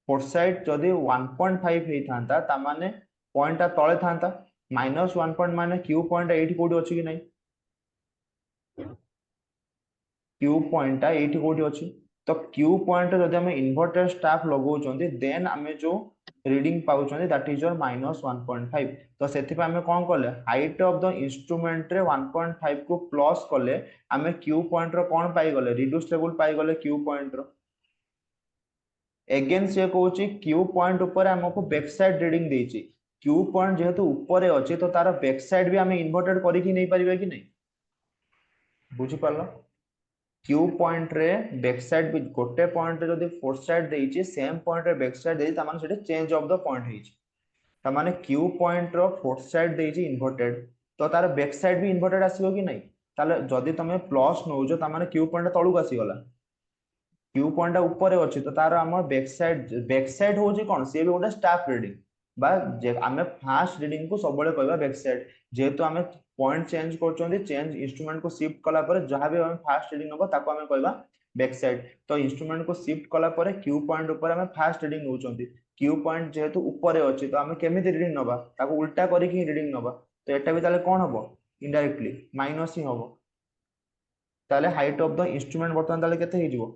फोर्थ साइड जदि 1.5 हेइथांता ता माने पॉइंट ता तळे थांता -1 माने क्यू पॉइंट एठी कोडी अछि कि नै क्यू पॉइंट ता एठी कोडी अछि तो क्यू पॉइंट जदि हम इन्वर्टेड स्टाफ लगाउचंती देन हमें जो रीडिंग पाउचंती दैट इज योर -1.5 तो सेथि पे हमें कोन करले हाइट ऑफ द इंस्ट्रूमेंट रे 1.5 को प्लस करले हमें क्यू पॉइंट रो कोन पाई गले रिड्यूस लेवल पाई गले क्यू पॉइंट रो अगेन से कहूची क्यू पॉइंट ऊपर हमको बैक साइड रीडिंग देची क्यू पॉइंट जेहेतु ऊपर अछि तो तार बैक साइड भी हमें इन्वर्टेड करी कि नहीं परिबे कि नहीं बुझी पारलो क्यू पॉइंट रे बैक साइड भी गोटे पॉइंट रे जदी फोर्थ साइड देची सेम पॉइंट रे बैक साइड देची त माने सेटे चेंज ऑफ द पॉइंट हेची त माने क्यू पॉइंट रो फोर्थ साइड देची इन्वर्टेड तो तार बैक साइड भी इन्वर्टेड आसीबो कि नहीं ताले जदी तमे प्लस नउजो त माने क्यू पॉइंट तळुक आसी गला क्यू पॉइंट ऊपर अच्छी तो तार आम बैक साइड हूँ कौन सी भी गोटे स्टाफ रीडिंग बा आम फास्ट रीडिंग को सब कहवा बैक साइड जेहेतु आम पॉइंट चेंज कर चेंज इंस्ट्रूमेंट को शिफ्ट कला जहाँ भी आम फास्ट रीडिंग नब ताको आम कहवा बैक साइड तो इंस्ट्रूमेंट को शिफ्ट कला क्यू पॉइंट ऊपर आम फास्ट रीडिंग नौकरी क्यू पॉइंट जेहेतु ऊपर अच्छी तो आम केमी रीडिंग नवा ताको उल्टा करके रीडिंग नवा तो यहाँ भी ताले कौन हम इनडायरेक्टली माइनस ही हम ताले हाइट ऑफ द इंस्ट्रूमेंट बर्तमान ताले केते हे जिवो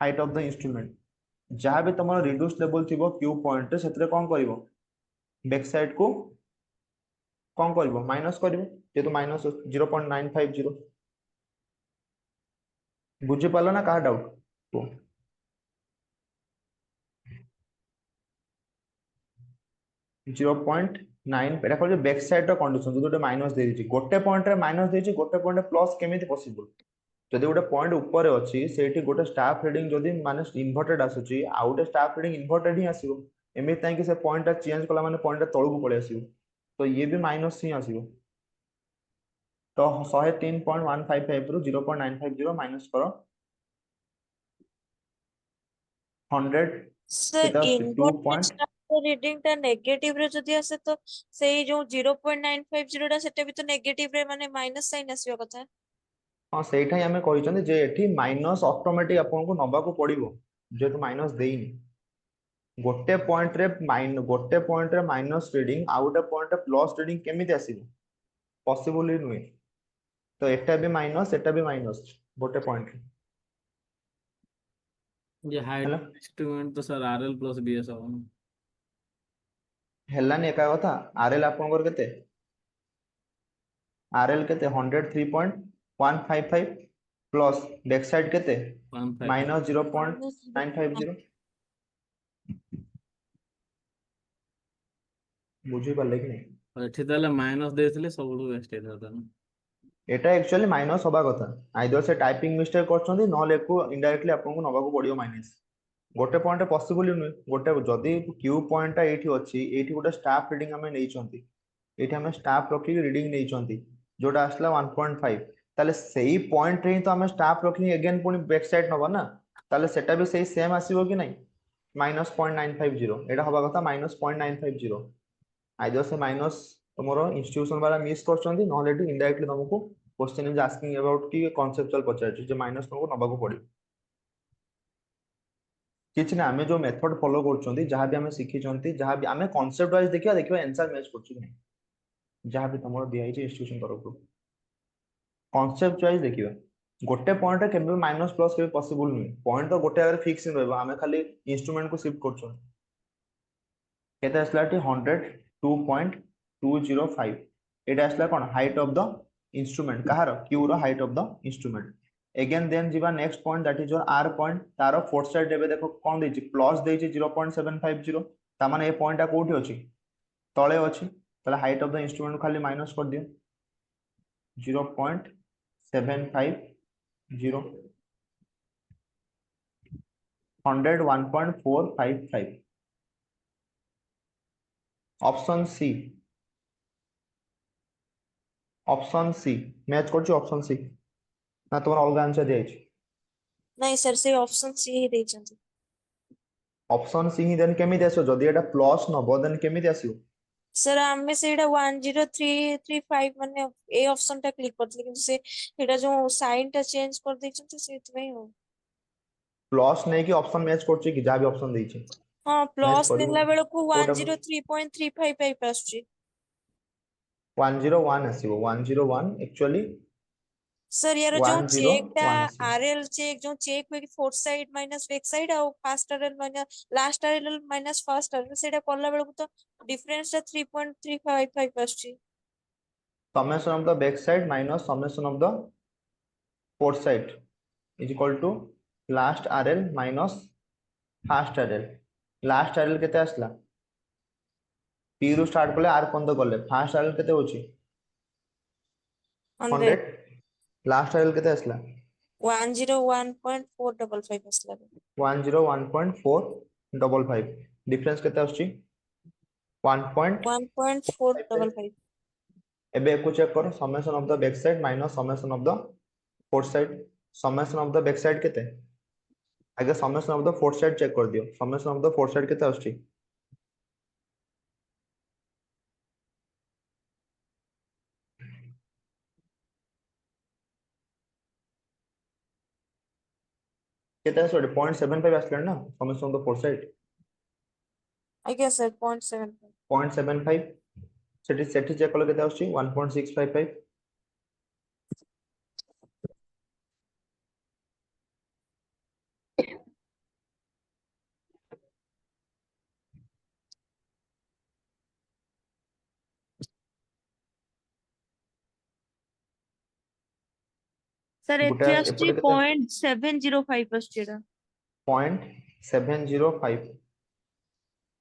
हाइट ऑफ द इंस्ट्रूमेंट जहाँ भी तुम रिड्यूस लेवल थी क्यू पॉइंट से कौन कर बैक साइड को कौन कर माइनस कर जेहेतु माइनस 0.950 बुझी पाल ना कहा डाउट 0.9 बैक साइड कंडीशन जो माइनस दे गोटे पॉइंट रे माइनस दे गोटे पॉइंट प्लस केमी पॉसिबल जदि गोटे पॉइंट ऊपर अच्छी से गोटे स्टाफ रीडिंग जदि माने इन्वर्टेड आसुची आ गोटे स्टाफ रीडिंग इन्वर्टेड ही आसीबो एमिति ताकि से पॉइंट चेंज कला माने पॉइंट तळु को पळे आसीबो तो ये भी माइनस ही आसीबो तो 103.155 रु 0.950 माइनस करो 100 सर इता 2 इनवर्टेड पॉइंट स्टाफ रीडिंग टा नेगेटिव रे जदी आसे तो सेही जो 0.950 टा सेटा भी तो नेगेटिव रे माने माइनस साइन आसीबा कथा हां सेठा ही हमें कहिचंदी जे एठी माइनस ऑटोमेटिक आपन को नबा को पड़िबो जेतु माइनस देइनी गोटे पॉइंट रे माइनस रीडिंग आ गोटे पॉइंट रे प्लस रीडिंग केमिति आसीबो पॉसिबल ही नुहे तो एटा भी माइनस गोटे पॉइंट रे ये हाइट हैला इंस्ट्रूमेंट तो सर आरएल प्लस बीएस हो हेलानी एका कथा आरएल आपनकर केते आरएल केते 103.155 प्लस बैक साइड केते 155 माइनस माइनस 0.950 बुझी पाले कि नहीं और एठी ताले माइनस देथिले सबुठु बेस्ट हेता ना एटा एक्चुअली माइनस होबा कथा आइदर से टाइपिंग मिस्टेक करछंदी नहले को इनडायरेक्टली आपन को नबा को पड़ियो माइनस गोटे पॉइंट पॉसिबल नुहे गोटे जदी क्यू पॉइंट एठी अछि एठी गोटे स्टाफ रीडिंग हमें नेइचंती एठी हमें स्टाफ रखी रीडिंग नेइचंती जोटा आसला 1.5 ताले सेही पॉइंट रे तो हमें स्टाफ रखी अगेन पुनी बैक साइड नबा ना ताले सेटा भी सेही सेम आसीबो कि नहीं -0.950 एटा होबा कथा -0.950 आइदर से माइनस तुमरो इंस्टीट्यूशन वाला मिस करछंती नहले एठी इनडायरेक्टली तुमको क्वेश्चन इज आस्किंग अबाउट की कांसेप्चुअल पचारछि जे माइनस तुमको नबा को पड़ी किछ ना हमें जो मेथड फॉलो करछंती जहां भी हमें सिखिछंती जहां भी हमें कांसेप्ट वाइज देखिबा आंसर मैच करछि कि नहीं जहां भी तुमरो दिया हिचे इंस्टीट्यूशन तरफ कांसेप्ट वाइज देखिबा गोटे पॉइंट केबे माइनस प्लस केबे पॉसिबल नुहे पॉइंट तो गोटे अगर फिक्स रहबा हमें खाली इंस्ट्रूमेंट को शिफ्ट करछन केते असला 102.205 एटा असला कोन हाइट ऑफ द इंस्ट्रूमेंट कहार क्यू रो height of the instrument again then जीवा next point that is your R point तारो फोर्थ साइड देबे देखो कोन देछि प्लस देछि 0.750 ता माने ए पॉइंट आ कोठी अछि तळे अछि तले हाइट ऑफ द इंस्ट्रूमेंट खाली माइनस कर दियो 0.750 101.455 option C option C match करछि ऑप्शन सी ना तोर अलग आंसर दे अछि नहीं सर से ऑप्शन सी ही ଦେଇଛନ୍ତି। ऑप्शन सी ही देन केमिति आसो जदी एटा प्लस नबो देन केमिति आसियो सर आमे सेटा 10335 माने ए ऑप्शन टा क्लिक करथिले किंतु से एटा जो साइन टा चेंज कर ଦେଇଛନ୍ତି सेति हो। प्लस नै कि ऑप्शन मैच करछि कि जा भी ऑप्शन देछि हाँ मैच प्लस करियो नेला बेल को कोटा 103.355 आସୁଛି। 101 आसीबो 101 एक्चुअली सर यार जो चेक टा 101 आसीबो आरएल चेक जो चेक हुए कि forth side minus back side और first RL minus last RL minus first RL सेटा करला बेल को तो डिफरेंस टा 3.355 आସୁଛି। summation of the back side minus summation of the fourth side is equal to last RL minus first RL last RL केते आसला P रू start करले R पर्यंत करले फर्स्ट RL केते होची 100 100 लास्ट RL केते आसला 101.455 आसला 101.455 डिफरेंस केते आछी 1.55 1.455 एबे एको चेक करो summation of the back sight minus summation of the fore sight summation of the back side केते आगे summation of the fore sight check कर दियो summation of the fore sight केते आछी केते आछी 0.75 आसला ना summation of the fore sight आज्ञा सर 0.75 0.75 सेठी सेठी चेक कलो केते आछी 1.655 सर गुटा एठी आसुची एपटे केते 0.705 आसुची एटा 0.705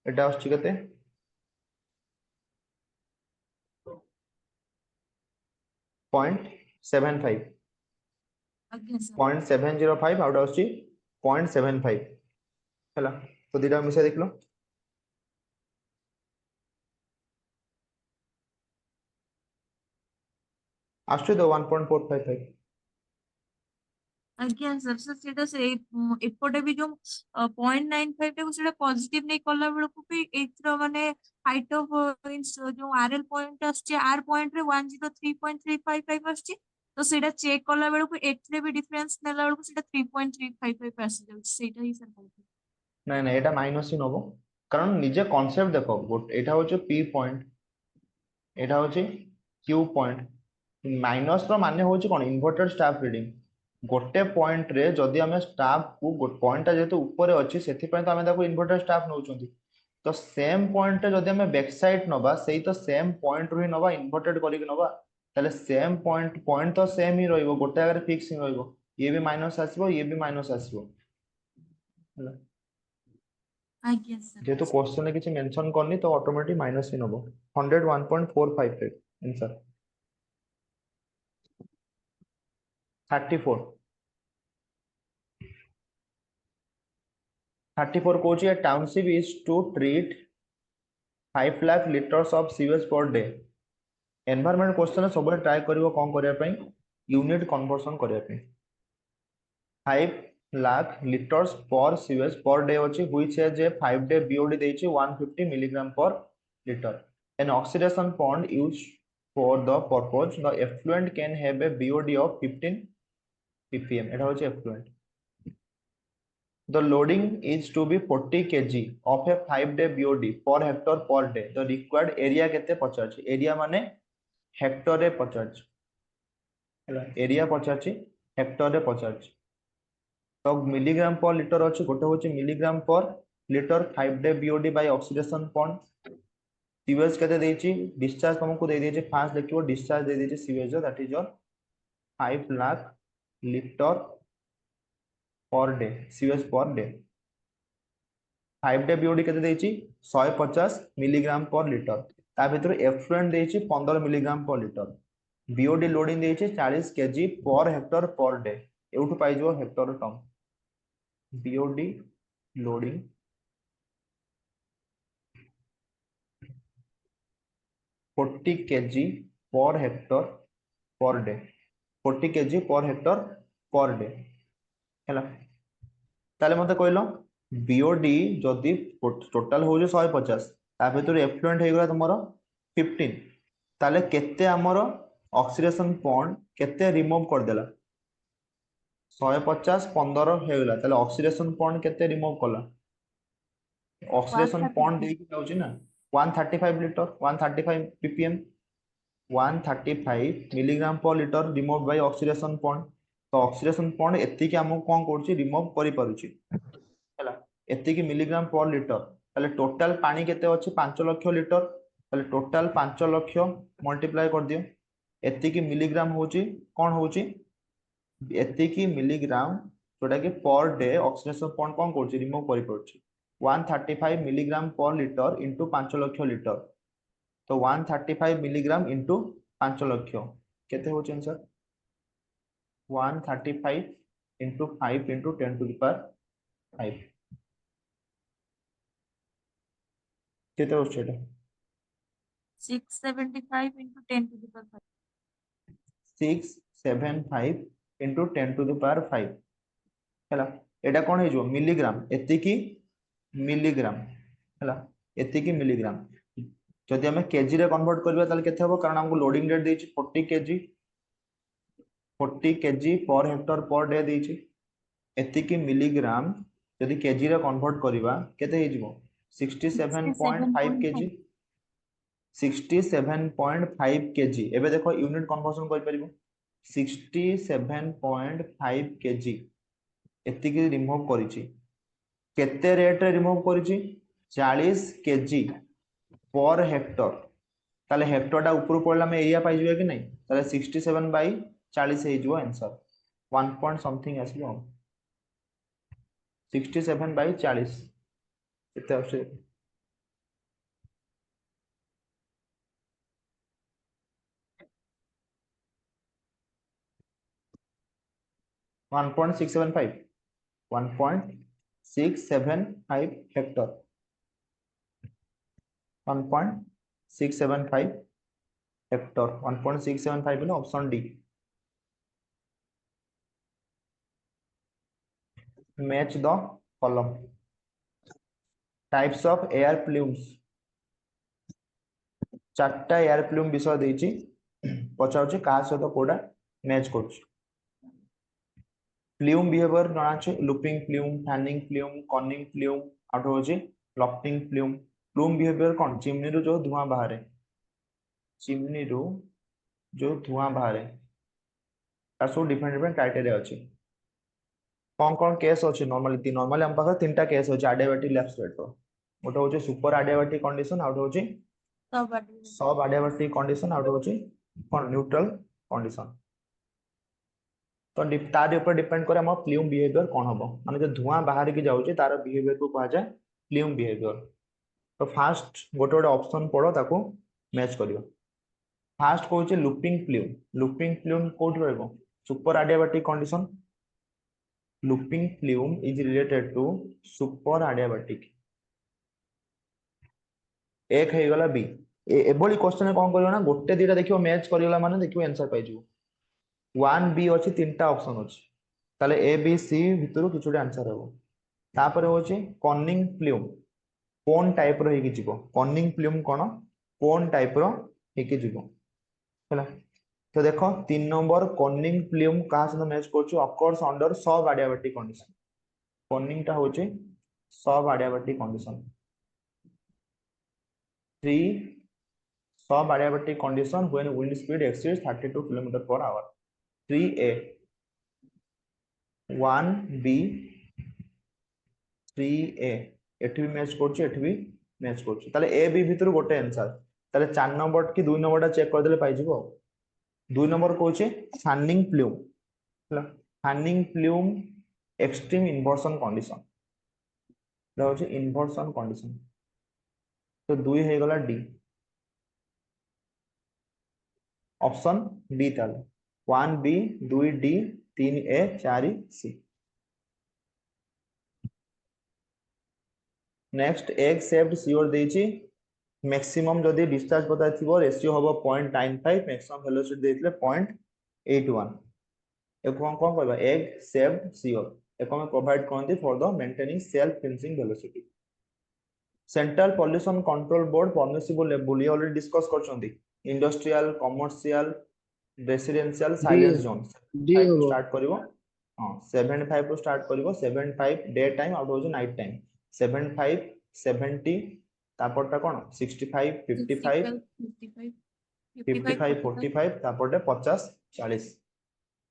एटा आछी केते 0.75 आज्ञा सर 0.705 आउट आछी 0.75 हैला तो दिटा मिसे देखलो आछी तो 1.455 आज्ञा सर सर सेटा से एपटे भी जो 0.95 टा सेटा पॉजिटिव नहीं कला बेल को भी एथरो माने हाइट ऑफ जो आरएल पॉइंट आछी आर पॉइंट रे 103.355 आछी तो सेटा चेक कला बेल को एथरे भी डिफरेंस नेला बेल को सेटा 3.355 आसी जाउ सेटा ही सर बोलते नहीं नहीं एटा माइनस ही नबो कारण निजे कांसेप्ट देखो एटा होचे पी पॉइंट एटा होचे क्यू पॉइंट माइनस रो माने होचे कोन इन्वर्टेड स्टाफ रीडिंग गोटे पॉइंट रे जदी हमें स्टाफ को पॉइंट ता जेते ऊपर अछि सेथि पय तो हमें ताको इन्वर्टेड स्टाफ नउचंती तो सेम पॉइंट जदी हमें बैक साइड नबा सेही तो सेम पॉइंट रो ही नबा इन्वर्टेड करी के नबा ताले सेम पॉइंट पॉइंट तो सेम ही रहइबो गोटे अगर फिक्स ही रहइबो ये भी माइनस आसीबो ये भी माइनस आसीबो ହେଲା आज्ञा सर जेहेतु क्वेश्चन में किसी मेंशन करनी तो automatic minus he Nebo 101.455 answer 34 34 Kochi a township is to treat 5 lakh liters of sewage per day environment question सब ट्राई करिवो कोन करिया पई यूनिट कन्वर्जन करिया पई 5 lakh liters per sewage per day अछि which has a 5 day BOD देछि 150 milligram per liter an oxidation pond used for the purpose the effluent can have a BOD of 15 ppm এটা হচ্ছে effluent the loading is to be 40 kg of a 5 day BOD per hectare per day the required area केते पचाछि area माने Hector रे पचाछि ହେଲା area पचाछि Hector रे पचाछि तो milligram per litre अछि गोटे होछि milligram per litre 5 day BOD by oxidation point sewage केते देछि डिस्चार्ज तुमको दे देछि फास्ट देखियो डिस्चार्ज दे देछि sewage that is your 5 lakh litre per day sewage per day 5 day BOD केते देछि 150 मिलीग्राम पर लिटर ता भीतर एफ्लुएंट देछि 15 milligram per litre BOD loading देछि 40 KG per hectare per day एउठु पाइ जो Hector term BOD loading 40 kg per hectare per day 40 kg per hectare per day हैला ताले मते कहलो बीओडी जदी टोटल हो 150 ता भीतर एफ्लुएंट हे गला तुमरो 15 ताले केते हमर ऑक्सीडेशन बॉन्ड केते रिमूव कर देला 150 15 हे गला ताले ऑक्सीडेशन बॉन्ड केते रिमूव कला ऑक्सीडेशन बॉन्ड 135 देकी जाउची ना 135 litre 135 ppm 135 milligram per litre remove by oxidation bond तो ऑक्सीडेशन बॉन्ड एति के हमको कोन करछि रिमूव करि पारुछि हैला एति के मिलीग्राम पर लीटर ताले टोटल पानी केते अछि 5 लाख लीटर ताले टोटल 5 लाख मल्टीप्लाई कर दियो एति के मिलीग्राम होछि कोन होछि एति के मिलीग्राम जोटा कि पर डे ऑक्सीडेशन बॉन्ड कोन करछि रिमूव करि पारुछि 135 milligram per litre into 5 lakh litre तो 135 मिलीग्राम इंटू 5 लाख केते होछि answer 135 into 5 into 10 to the power 5 केते होछि एटा 675 into 10 to the power 5 675 into 10 to the power 5 हैला एटा कोन हे जो मिलीग्राम एति की मिलीग्राम हैला एति की मिलीग्राम जदि हमें केजी रे कन्वर्ट करबा ताले केते होबो कारण हमको लोडिंग रेट देछि 40 KG per hectare per day देछि एति की मिलीग्राम जदि केजी रे कन्वर्ट करबा केते हे जिवो 67.5 केजी 67.5 केजी एबे देखो यूनिट कन्वर्जन कर परिबो 67.5 केजी एति की रिमूव करिछि केते रेट रे रिमूव करिछि 40 केजी पर हेक्टर ताले हेक्टर टा ऊपर पड़ला में एरिया पाइ जिवे कि नहीं ताले 67 बाय 40 हे जिवो आंसर 1 पॉइंट समथिंग आसीबो 67 बाय 40 एते आसे 1.675 1.675 हेक्टर 1.675 हेक्टर 1.675 बोले option D match the column types of air plumes चारटा एयर प्लूम विषय देछि पचाउछि का सहित कोडा मैच करछि प्लूम बिहेवियर जଣା छै looping plume fanning plume coning plume out होछि लॉफ्टिंग प्लूम प्लूम बिहेवियर कोन चिमनी रो जो धुआं बाहरे चिमनी रो जो धुआं बाहरे तार सब डिफरेंट डिफरेंट क्राइटेरिया अछि कोन केस अछि नॉर्मली हम पाखा तीनटा केस अछि एडियाबैटिक लेफ्ट साइड रो गोटे होछि सुपर एडियाबैटिक कंडीशन आउट होछि सब एडियाबैटिक कंडीशन आउट होछि कोन न्यूट्रल कंडीशन तो तार ऊपर डिपेंड करे हम प्लूम बिहेवियर कोन हबो माने जो धुआं बाहर की जाउछि तार बिहेवियर को कहा जाय प्लूम बिहेवियर तो फास्ट गोटे गोटे ऑप्शन पड़ो ताको मैच करियो फास्ट कहउछि लूपिंग प्लूम कोड रहबो super adiabatic condition looping plume is related to super adiabatic एक हे गला बी एबोली क्वेश्चन कोन करियो ना गोटे दिटा देखियो मैच करियोला माने देखियो आंसर पाइ जिवो 1 बी अछि तीनटा ऑप्शन अछि ताले ए बी सी भितरु किछुटे आंसर हेबो तापर होछि कनिंग प्लूम कोन टाइप रो हेकि जिवो कनिंग प्लूम कोन कोन टाइप रो हेकि जिवो हैला तो देखो 3 नंबर कनिंग प्लूम का संग match करछु of course under sub adiabatic condition cunning ता होछि सब एडियाबैटिक कंडीशन 3 सब adiabatic condition when wind speed exceeds 32 km per hour 3A 1B 3A एठी भी मैच करछि एठी भी मैच करछि ताले ए बी भीतर गोटे आंसर ताले 4 नंबर की 2 नंबर टा चेक कर देले पाइ जिवो 2 नंबर कहउछि फैनिंग प्लूम हला fanning plume extreme inversion condition रहउछि इन्वर्सन कंडीशन तो 2 हे गला डी ऑप्शन डी ताले 1B 2D 3A 4C next egg shaped सीओर देछि मैक्सिमम जदी डिस्चार्ज पता थिबो रेशियो हबो 0.95 मैक्सिमम वेलोसिटी देथिले 81 कौन कौन कहबा एग सेव्ड CO एको में प्रोवाइड करंती for the maintaining self finishing velocity central pollution control board permissible level ये ऑलरेडी डिस्कस करछंती industrial commercial residential silence zone D 5 होबो स्टार्ट करिवो हां 75 को स्टार्ट करिवो 75 डे टाइम आउट हो नाइट टाइम 75 70 तापरटा कोन 65 55 55 45 तापरटे 50 40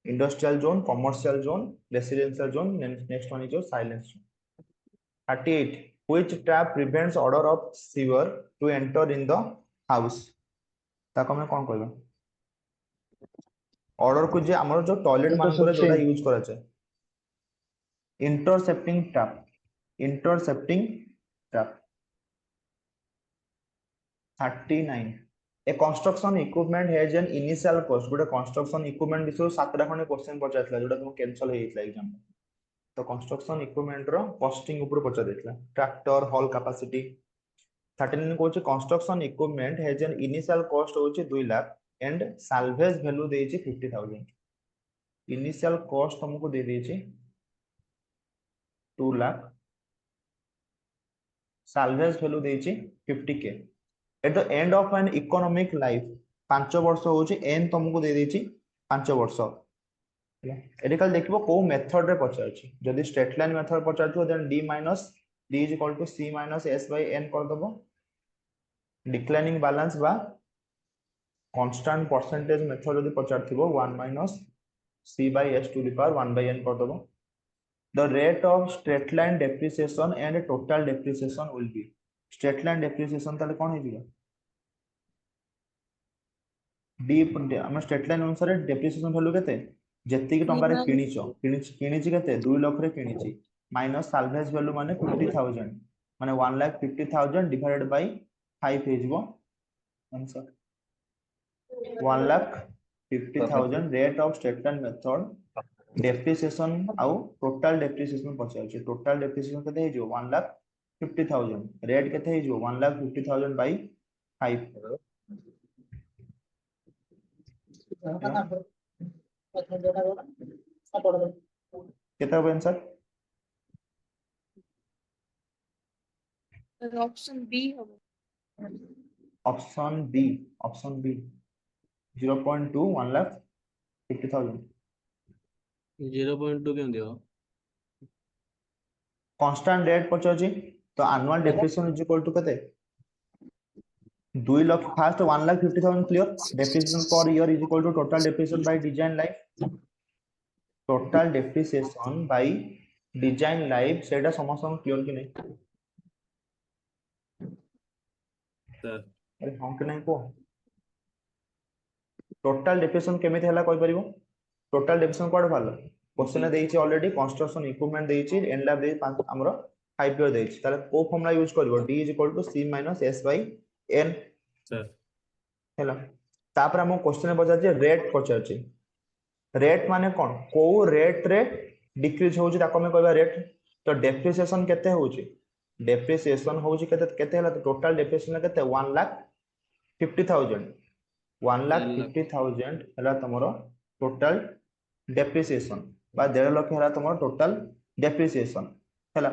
industrial zone commercial zone residential zone next one is your silence 38 which trap prevents odor of sewer to enter in the house ताको हम कोन कहबो ऑर्डर को जे हमर जो टॉयलेट मान करे जोटा यूज करा छै intercepting trap 39 A construction equipment has an initial cost गोटे कंस्ट्रक्शन इक्विपमेंट विषय सातटा खने क्वेश्चन पचाइतला जोटा तुम कैंसिल हे इतला एग्जाम तो कंस्ट्रक्शन इक्विपमेंट रो कॉस्टिंग ऊपर पचा देतला ट्रैक्टर हॉल कैपेसिटी 39 को construction equipment has an initial cost होची 2 लाख एंड साल्वेज वैल्यू देछि 50000 इनिशियल कॉस्ट हमको दे देछि 2 लाख साल्वेज वैल्यू देछि 50k at the end of an economic life 5 वर्ष होछि एन तुमको दे देछि 5 वर्ष एटी कल देखिबो को मेथड रे पचारछि जदी स्ट्रेट लाइन मेथड पचारछो then d = c - s / n कर दबो डिक्लाइनिंग बैलेंस बा कांस्टेंट परसेंटेज मेथड जदी पचारथिबो 1 - c / s to the power 1/n कर दबो the rate of straight line depreciation and total depreciation will be straight line depreciation ताले कोन हे दिबो d हम स्ट्रेट लाइन अनुसार डेप्रिसिएशन वैल्यू केते जेति की टंका रे किनिछि केते 2 लाख रे किनिछि माइनस साल्वेज वैल्यू माने 50000 माने 1,50,000 डिवाइडेड बाय 5 हे जिवो answer 1,50,000 rate of straight line method depreciation आउ टोटल डेप्रिसिएशन पचारछि टोटल डेप्रिसिएशन केते हे जिवो 1,50,000 रेट केते हे जिवो 1,50,000 बाय 5 केता हो आंसर ऑप्शन बी होबो ऑप्शन बी 0.2 1,50,000 0.2 क्यों दियो कांस्टेंट रेट पचाछि तो annual depreciation is equal to कते 2 lakh first 1,50,000 clear depreciation per year is equal to total depreciation by design life total depreciation by design life सेटा समस्त क्लियर कि नहीं सर अरे हां कि नहीं को टोटल डेप्रिसिएशन केमिति हला कोइ परिबो टोटल डेप्रिसिएशन कोड भालो क्वेश्चन देइछि ऑलरेडी कंस्ट्रक्शन इक्विपमेंट देइछि एंड लैब दे हमरो 5 ईयर देइछि ताले को फॉर्मूला यूज करबो d = c - s / n sir हैला तापर हम क्वेश्चन पचाछि रेट पचाछि रेट माने कोन को रेट रे डिक्रीज होउछि ताको हम कहबा रेट तो डेप्रिसिएशन केते होउछि डेप्रिसिएशन होउछि केते हला तो टोटल डेप्रिसिएशन केते 1,50,000 1,50,000 हला तमरो टोटल डेप्रिसिएशन बा 1.5 लाख हला तमरो टोटल डेप्रिसिएशन हला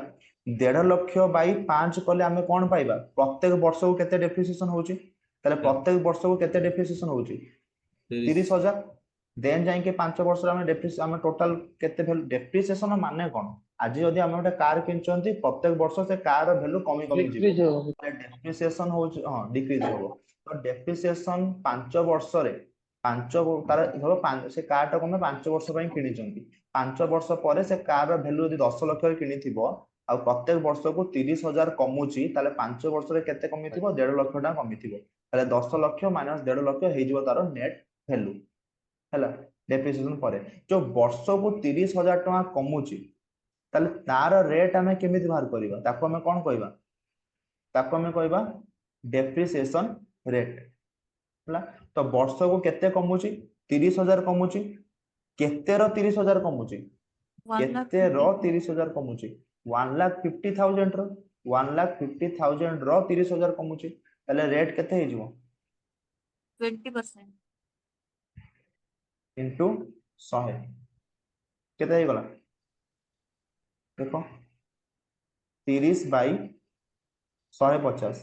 1.5 लाख बाय 5 कले हमें कोन पाइबा प्रत्येक वर्ष को केते डेप्रिसिएशन होउछि ताले प्रत्येक वर्ष को केते डेप्रिसिएशन होउछि 30,000 देन जाई के 5 वर्ष रे हम टोटल केते वैल्यू डेप्रिसिएशन माने कोन आज जदी हम ओटा कार किनचंती प्रत्येक वर्ष से कार वैल्यू कमी जिवो डेप्रिसिएशन हो हां डिक्रीज हो तो डेप्रिसिएशन 5 वर्ष रे 5 तार हो 5 से कार टा हम 5 वर्ष पई किनिचंती 5 वर्ष परे से कार रो वैल्यू यदि 10 लाख रे किनिथिबो आ प्रत्येक वर्ष को 30,000 कमुची ताले 5 वर्ष रे केते कमिथिबो 1.5 लाख टा कमिथिबो ताले 10 लाख माइनस 1.5 लाख हे जिवो तार नेट वैल्यू हैला डेप्रिसिएशन परे जो वर्ष को 30,000 टका कमुची ताले तार रेट हमें केमिति बाहर करबा ताको हमें कोन कहबा ताको हमें कहबा डेप्रिसिएशन रेट हैला तो वर्ष को केते कमुची 30,000 कमुची केते रो 30,000 कमुची केते रो 30,000 कमुची 1,50,000 रो 1,50,000 रो 30,000 कमुची ताले रेट केते हे जिवो 20% इंटू 100 केते गला देखो 30 बाई 150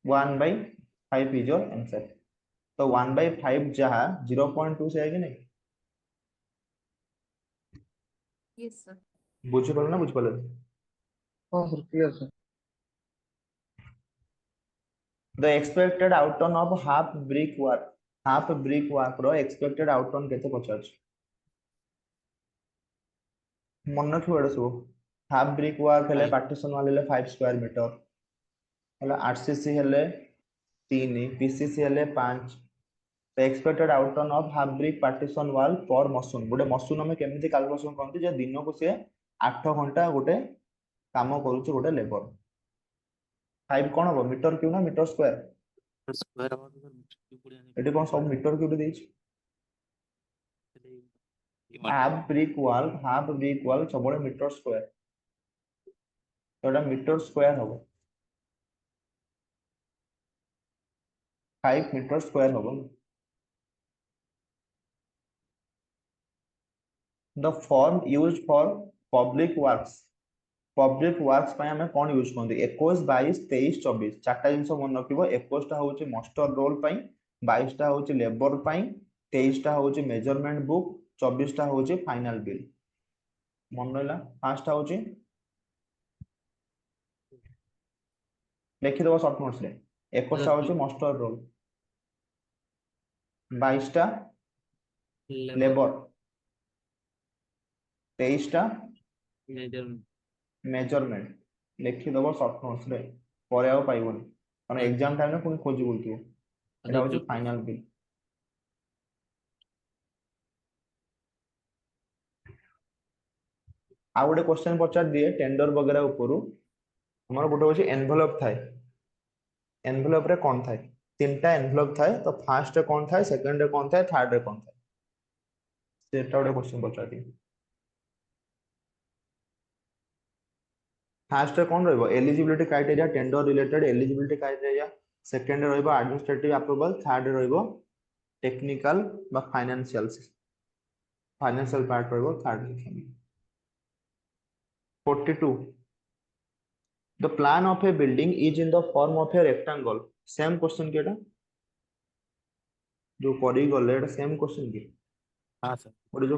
1/5 इज योर आंसर। तो 1/5 जहाँ 0.2 से आएगी नहीं यस सर। बुझे पड़ो ना बुझे पड़ो हाँ sir clear sir. The expected outcome of half brick work रो एक्सपेक्टेड आउटकम केते पचार मन रखियो एडा सब हाफ ब्रिक वर्क हेले पार्टीशन वाले हेले 5 स्क्वायर मीटर हेला आरसीसी हेले 3 पीसीसी हेले 5 the expected outcome of half brick partition wall पर मशीन गोटे मशीन हमें केमिति कैलकुलेशन करते जे दिन को से 8 घंटा गोटे काम करूछ गोटे लेबर 5 कोन हो मीटर क्यूब ना मीटर स्क्वायर स्क्वायर एटी कोन सब मीटर क्यूब देछ हाफ ब्रिक वॉल सबले मीटर स्क्वायर तो मीटर स्क्वायर हो 5 मीटर स्क्वायर हो the form used for public works पे हमें कौन यूज करते 21 22 23 24 चार्टा जिन मन रख 21 टा हूँ मास्टर रोल 22 टा हूँ लेबर 23 टा हूँ मेजरमेंट बुक 24 टा हूँ फाइनल बिल मन रहा फास्ट हूँ लिखिदेव सर्ट नोट्स 21 टा हूँ मास्टर रोल 22 टा लेबर 23 टा मेजरमेंट लिखिदेव सर्ट नोट्स पर पाइबन कारण एग्जाम टाइम पुणी खोज बोलथिबो एटा होची फाइनल बिल आ गोटे क्वेश्चन पचार दिए टेंडर वगैरह ऊपर हमर गोटे होची एनवेलप थाए एनवेलप रे कोन थाए तीनटा एनवेलप थाए तो फर्स्ट रे कोन थाए सेकंड रे कोन थाए थर्ड रे कोन थाए सेटा गोटे क्वेश्चन पचार दिए फर्स्ट रे कोन रहबो eligibility criteria tender related eligibility criteria second रे रहबो एडमिनिस्ट्रेटिव अप्रूवल थर्ड रे रहबो टेक्निकल बा फाइनेंशियल पार्ट रहबो थर्ड रे 42 the plan of a building is in the form of a rectangle same question केटा जो करी गले एटा सेम क्वेश्चन की हां सर और जो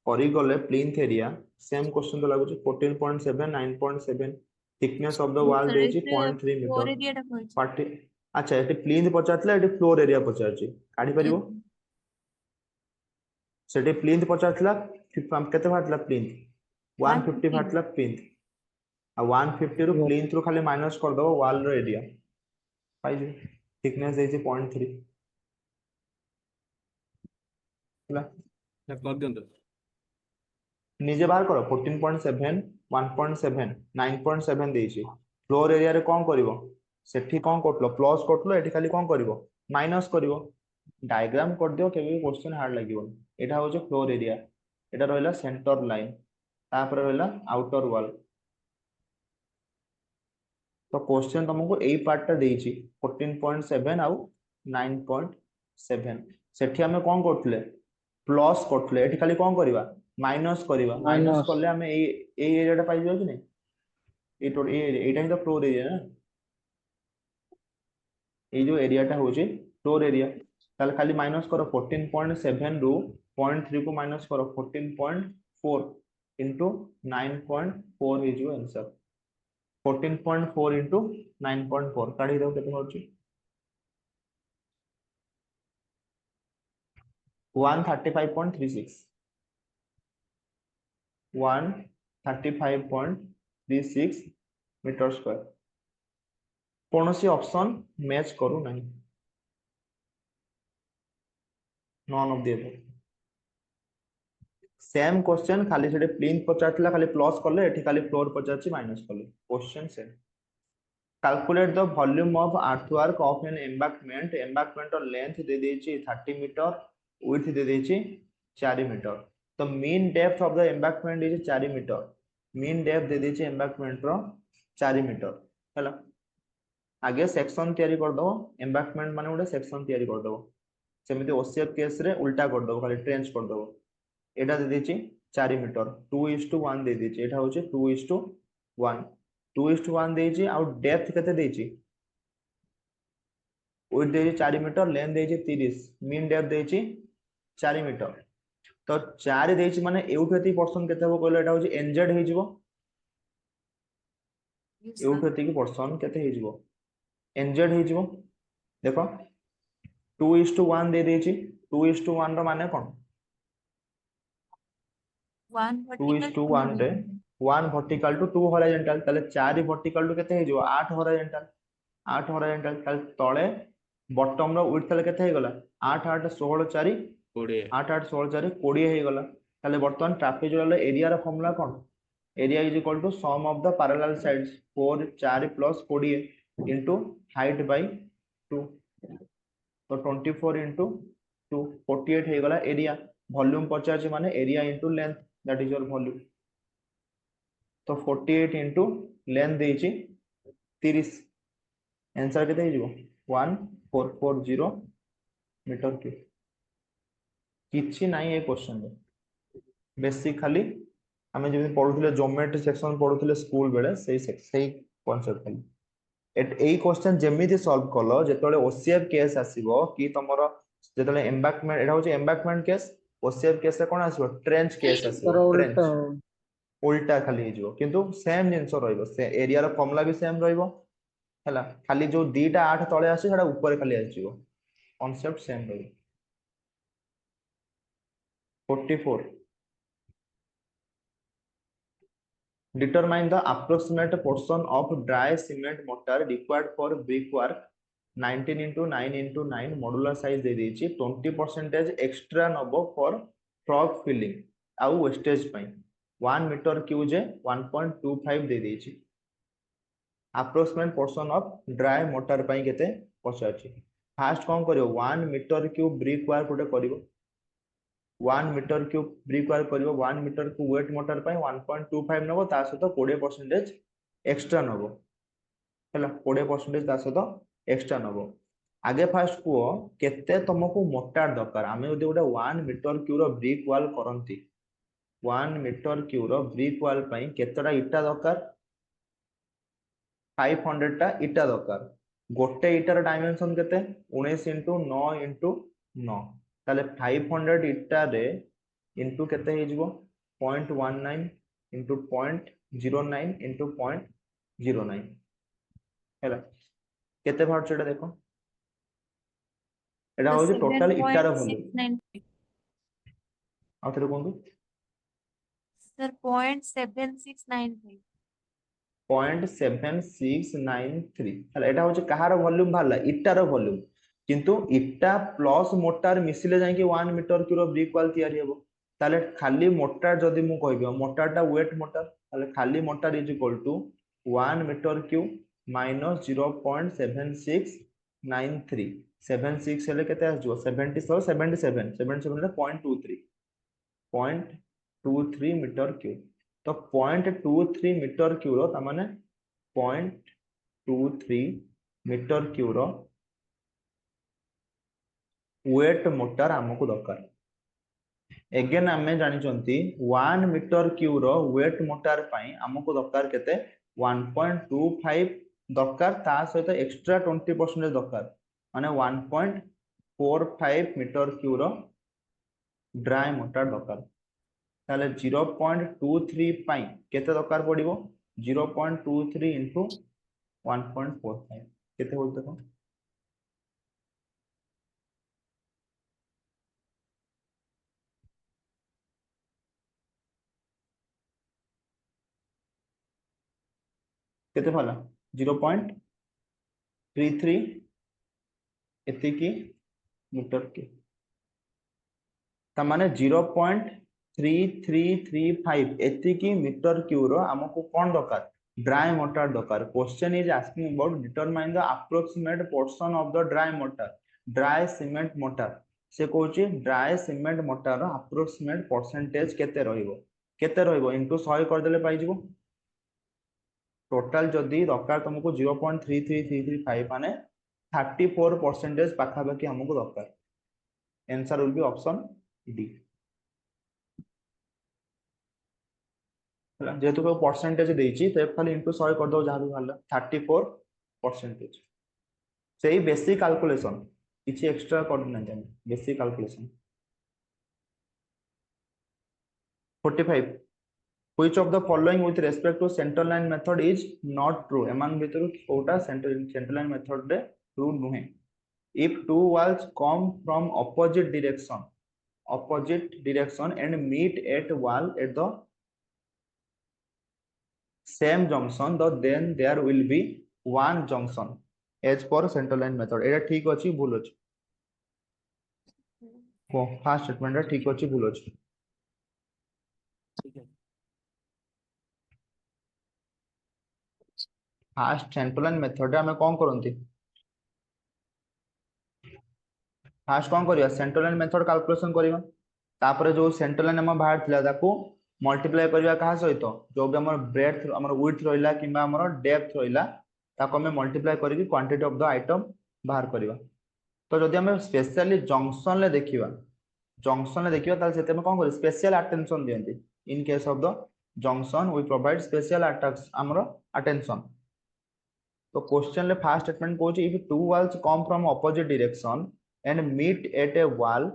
करी गले प्लिंथ एरिया सेम क्वेश्चन तो लागु 14.7 9.7 thickness of the wall sir देछि एते 0.3 फ्लोर मीटर एरिया टा कहै छै पार्टी अच्छा एटी प्लिंथ पचारतला एटी फ्लोर एरिया पचारछि काढी परिबो सेटी प्लिंथ पचारतला केते फाटला प्लिंथ 150 फाटला प्लिंथ आ 150 रो प्लिंथ रो खाली माइनस कर दो वॉल रो एरिया पाइजे थिकनेस देछि 0.3 हला कर दियंतो निजे बाहर करो 14.7 1.7 9.7 देछि फ्लोर एरिया रे कोन करिवो सेठी कोन करतलो प्लस करतलो एठी खाली कोन करिवो माइनस करिवो डायग्राम कर दियो केबे क्वेश्चन हार्ड लागिवो एटा होजे फ्लोर एरिया एटा रहला सेंटर लाइन तापर रहला आउटर वॉल तो क्वेश्चन तुमको एई पार्ट टा देछि 14.7 आउ 9.7 सेठी हमें कोन करथले प्लस करथले एठी खाली कोन करिवा माइनस करिवा माइनस माइनस करले हमें ए एरिया टा पाइ जाउ कि नहीं ए टोटल एटा ही तो फ्लोर एरिया ना ये जो एरिया टा होची फ्लोर एरिया ताले खाली माइनस करो 14.7 रु 0.3 को माइनस करो 14.4 into 9.4 is your answer 14.4 into 9.4 काढी दो केते होची 135.36 135.36 मीटर स्क्वायर कौन सी ऑप्शन मैच करू नहीं none of the same question खाली सेटे प्लिंथ पचारथिला खाली प्लस करले एठी खाली फ्लोर पचारछि माइनस करले question same calculate the volume of earthwork of an embankment और लेंथ दे देछि 30 मीटर विड्थ दे देछि 4 मीटर तो mean depth of the embankment is 4 metre mean depth दे देछि एम्बांकमेंट रो 4 मीटर हैला आगे सेक्शन तयारी कर दो एम्बांकमेंट माने गोटे सेक्शन तयारी कर दो सेमिति ओसीएफ केस रे उल्टा कर दो, खाली ट्रेंच कर दो। एटा दे देछि 4 मीटर 2:1 दे देछि, एटा होछि 2:1 2:1 देछि। आ डेप्थ केते देछि, विड्थ देछि 4 मीटर, लेंथ देछि 30, मीन डेप्थ देछि 4 मीटर। तो 4 देछि माने एउठ एति पर्सन केते हो कहलो, एटा होछि एनजेड हे जिवो। Yes, एउठ sir. एति की पर्सन केते हे जिवो, एनजेड हे जिवो। देखो 2:1 दे देछि, 2:1 रो माने कोन, 1 vertical, 2 2:1 रे 1 वर्टिकल टू 2 हॉरिजॉन्टल, ताले 4 वर्टिकल टू केते हे जिवो 8 हॉरिजॉन्टल, 8 हॉरिजॉन्टल। ताले तळे बॉटम रो विड्थ ताले केते हे गला 8 8 16 4 कोड़े 8 8 16 4 20 हे गला। ताले वर्तमान ट्रापेजोइडल एरिया रो फॉर्मूला कोन, area is equal to sum of the parallel sides 4 4 plus 20 into height by 2। तो 24 इनटू 2 48 हे गला एरिया। वॉल्यूम पचार माने area into length, that is your volume. तो 48 इनटू लेंथ देछि 30, आंसर केते हे जिवो 1440 मीटर क्यूब। किछि नाही ए क्वेश्चन रे, बेसिक खाली आमे जेमि पढुथिले ज्योमेट्री सेक्शन पढुथिले स्कूल बेले सेही कांसेप्ट खाली। एई क्वेश्चन जेमिति सॉल्व कलो, जेतोले ओसीएफ केस आसीबो कि तमरो जेतोले एम्बैंकमेंट, एटा होची एम्बैंकमेंट केस। ओसीएफ केस रे कोन आसीबो, ट्रेंच केस आसीबो, ତାର ट्रेंच ଉଲ୍ଟା उल्टा खाली हे जिवो, किंतु सेम जिंस रहइबो, से एरिया रो फॉर्मूला भी सेम रहइबो हैला। खाली जो दीटा 8 तळे आसी सेटा ऊपर खाली आसीबो, concept same रहइबो। 44 determine the approximate portion of dry cement mortar required for brickwork 19 into 9 into 9 modular size दे देछि 20% extra Nebo for frog filling आउ wastage ପାଇଁ 1 मीटर क्यूब जे 1.25 दे देछि। approximate portion of dry mortar ପାଇଁ केते पचाछि। फास्ट कोन करियो 1 metre cube brick work कोटे करियो, 1 मीटर क्यूब ब्रिक वर्क करियो, 1 मीटर को वेट मोटर ପାଇଁ 1.25 नबो, ता सहित 20% एक्स्ट्रा नबो हैला, 20% ता सहित एक्स्ट्रा नबो। आगे फास्ट को केते तुमको मोटार दरकार, आमे जदि गोटे 1 मीटर क्यूब रो ब्रिक वॉल करंती, 1 मीटर क्यूब रो ब्रिक वॉल ପାଇଁ केतेटा इटा दरकार, 500 टा इटा दरकार। गोटे इटार डायमेंशन केते 19 into 9 into 9, ताले 500 इटा रे इनटू केते हे जिवो 0.19 into 0.09 into 0.09 हैला, केते भार छेडा देखो, एटा The होची टोटल इटार वॉल्यूम। 7.695. आ थरे कोंदु Sir, 0.7695. 0.7693 हैला, एटा होची कहार वॉल्यूम भाला, इटार वॉल्यूम। किंतु इटा प्लस मोटार मिसिले जाय कि 1 मीटर क्यूब ब्रिक वॉल तयारी हेबो। ताले खाली मोटार जदि मु कहबो, मोटारटा वेट मोटार, ताले खाली mortar is equal to 1 metre cube minus 0.7693। 76 हेले केते आजो 70 77 77 रे 0.23 0.23 मीटर क्यूब। तो 0.23 मीटर क्यूब रो ता माने 0.23 मीटर क्यूब रो वेट मोटर हमको दरकार। एगेन आमे जानि चंती 1 मीटर क्यूब रो वेट मोटर पई हमको दरकार केते 1.25 दरकार, ता सहित एक्स्ट्रा 20% दरकार, माने 1.45 मीटर क्यूब रो ड्राई मोटर दरकार। ताले 0.23 पई केते दरकार पड़िबो, 0.23 into 1.45 केते हो देखो, केते भला 0.33 एति की मीटर के, ता माने 0.3335 एति की मीटर क्यूब रो हमको कोन दरकार, ड्राई मोटर दरकार। Question is asking about determine the approximate portion of the dry motor, dry cement motor. से कहूची ड्राई सीमेंट मोटर रो अप्रोक्सीमेट परसेंटेज केते रहइबो इनटू 100 कर देले पाइ जिवो। टोटल जदि दरकार तुमको 0.3335 माने 34% पाखापाखि हमको दरकार। Answer will be option D. जेहेतु को परसेंटेज देछि तो खाली इनटू 100 कर दो जहां भी वाला 34%। सही बेसिक कैलकुलेशन किछि एक्स्ट्रा कर ना जाने basic calculation. 45 which of the following with respect to central line method is not true एमान भितर कोटा central line method रे true नुहे। if two walls come from opposite direction and meet at wall at the same junction then there will be one junction as per central line method। एटा ठीक अछि भूल अछि को first statement ठीक अछि भूल अछि। ठीक है फास्ट सेंट्रल लाइन मेथड रे हमें कोन करंती फास्ट कोन करिया सेंट्रल लाइन मेथड कैलकुलेशन करिवा तापर जो सेंट्रल लाइन हम बाहर थिला ताको मल्टीप्लाई करिवा कहा सहित जो भी हमर ब्रेड्थ हमर विड्थ रहिला किबा हमर डेप्थ रहिला ताको हमें मल्टीप्लाई करिकि क्वांटिटी ऑफ द आइटम बाहर करिवा। तो जदि हमें स्पेशली जंक्शन ले देखिवा ताल सेते में कोन करि स्पेशल अटेंशन दियंती in case of the junction we provide special attacks हमर अटेंशन। तो क्वेश्चन ले फर्स्ट स्टेटमेंट कोची if two walls come from opposite direction and meet at a wall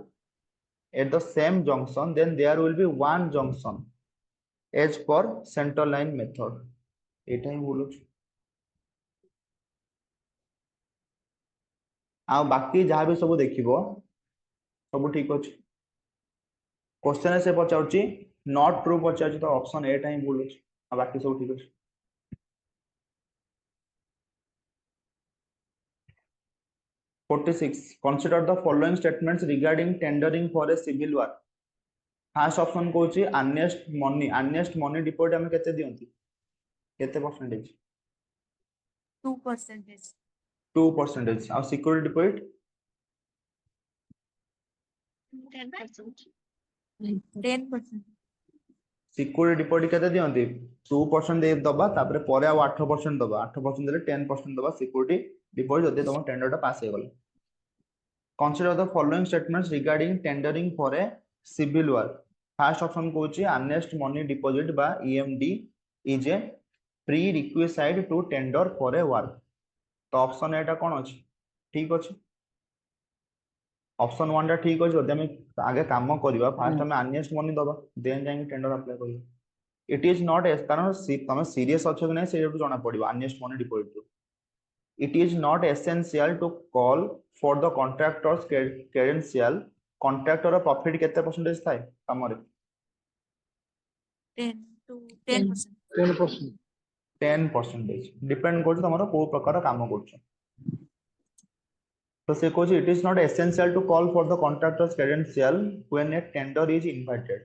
at the same junction then there will be one junction as per central line method। एटा ही बोलो आ बाकी जहां भी सब देखिबो सब ठीक अछि। क्वेश्चन से पचाउची नॉट ट्रू पचाउची तो ऑप्शन एटा ही बोलो आ बाकी सब ठीक अछि। 46 consider the following statements regarding tendering for a civil work। First option कोची अर्नेस्ट मनी डिपॉजिट हमें केते दियंती केते परसेंटेज 2%। 2% और सिक्योरिटी डिपॉजिट 10%। सिक्योरिटी डिपॉजिट केते दियंती 2% दे दबा तापर परे आ 8% दबा 8% देले 10% दबा सिक्योरिटी डिपॉजिट जदि तुम टेंडर टा पास हे गेल। consider the following statements regarding tendering for a civil work। First option कोची अर्नेस्ट मनी डिपॉजिट बा EMD is a prerequisite to tender for a work। तो ऑप्शन एटा कोन अछि ठीक अछि ऑप्शन 1 टा ठीक अछि जदि हम आगे काम करबा फर्स्ट हम अर्नेस्ट मनी दबा देन जाई टेंडर अप्लाई करबा। इट इज नॉट एस कारण तमे सीरियस अछि कि नै से जाना पड़िबा earnest money deposit. it is not essential to call for the contractor's credential। contractor profit केते परसेंटेज थाए हमरे 10 to 10%। 10%। 10% डिपेंड करछ तमरो को प्रकार काम करछ। तो से coach it is not essential to call for the contractor's credential when a tender is invited।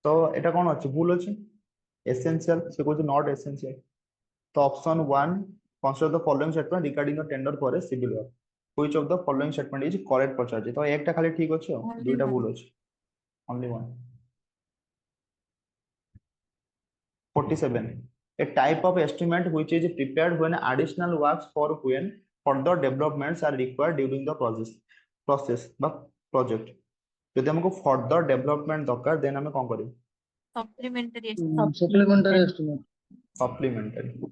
तो एटा कोन अछि भूल अछि essential से कोच not essential। तो option 1 consider the following statement regarding the tender for a civil work। which of the following statement is correct पचाछि तो एकटा खाली ठीक अछि Only दुईटा one। भूल अछि only one। 47 a type of estimate which is prepared when additional works for when further developments are required during the process बा project। यदि हमको further development दरकार देन हमें कोन करियो supplementary. Supplementary estimate. supplementary।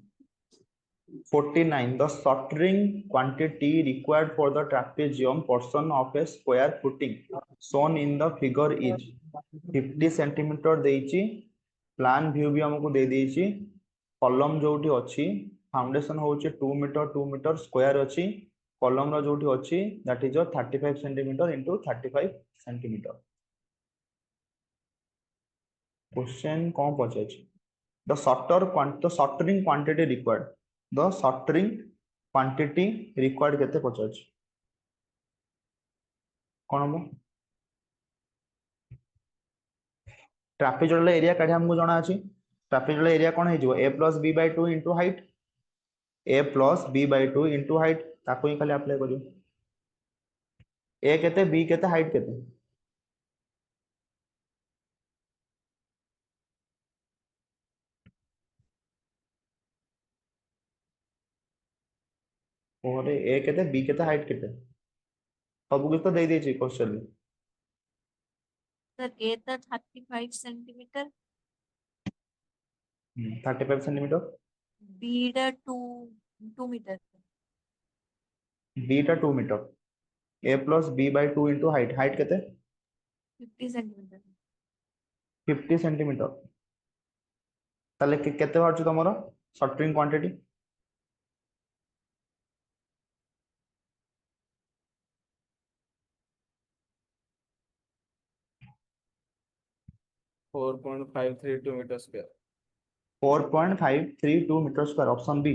49 the soldering quantity required for the trapezium portion of a square footing shown in the figure is 50 cm देइची plan view भी हमको दे देइची column जोटी अछि फाउंडेशन होची 2 मीटर 2 मीटर स्क्वायर अछि column रो जोटी अछि that is 35 cm into 35 cm। Question कोन पछे the soldering quantity required the soldering quantity required केते पचाछ कोन हम ट्रापेजोइडल एरिया काढे हमको जणा अछि ट्रापेजोइडल एरिया कोन हे जो a plus b by 2 into height a plus b by 2 into height ताको ही खाली अप्लाई करियो a केते b केते हाइट केते और a केते b केते हाइट केते सब कुछ तो दे देछि क्वेश्चन में। सर ए था 35 सेंटीमीटर, 35 सेंटीमीटर, बी टा 2 मीटर, बी टा 2 metre, A plus B by 2 into height, height केते 50 सेंटीमीटर, 50 सेंटीमीटर। ताले केते बाहर तमरो shuttering quantity 4.532 metre square 4.532 metre square, option B.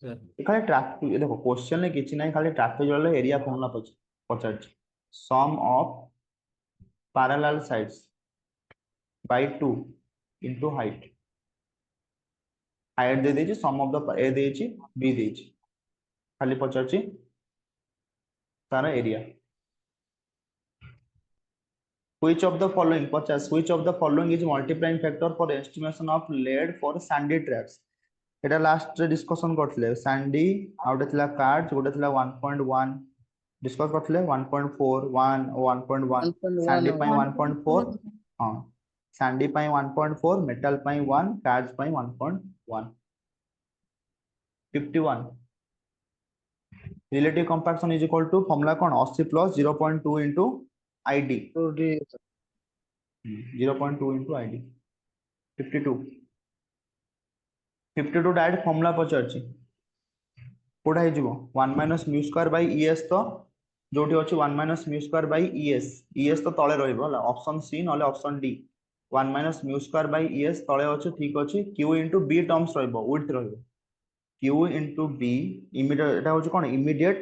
Sir. खाली ट्रैफिक देखो क्वेश्चन में किछि नहीं, खाली ट्रैफिक एरिया फॉर्मूला पचार sum of parallel sides by 2 into height, height दे देछि, सम ऑफ द ए देछि, बी देछि, खाली पचार तार area. Which of the following 50 which of the following is multiplying factor for estimation of lead for sandy tracks? এটা last discussion করଥିଲେ sandy ଆଉ ଗୋଟେ ଥିଲା cards, ଗୋଟେ ଥିଲା 1.1 ডিসକস করଥିଲେ 1.4 1 1.1 sandy ପାଇଁ 1.4 ହଁ sandy ପାଇଁ 1.4 metal ପାଇଁ 1 cards ପାଇଁ 1.1 51 relative compaction is equal to formula कौन Ossc plus 0.2 into id 0.2 into id 52 52 direct formula पचारछि कोडा हे जिवो 1 minus mu square by ES तो जोटी अछि 1 minus mu square by ES, ES तो तळे रहइबो हला ऑप्शन सी नले option D 1 minus mu square by ES तळे अछि, ठीक अछि, क्यू इनटू बी टर्म्स रहइबो विड्थ रहइबो क्यू इनटू बी इमीडिएट एटा होछि कोन immediate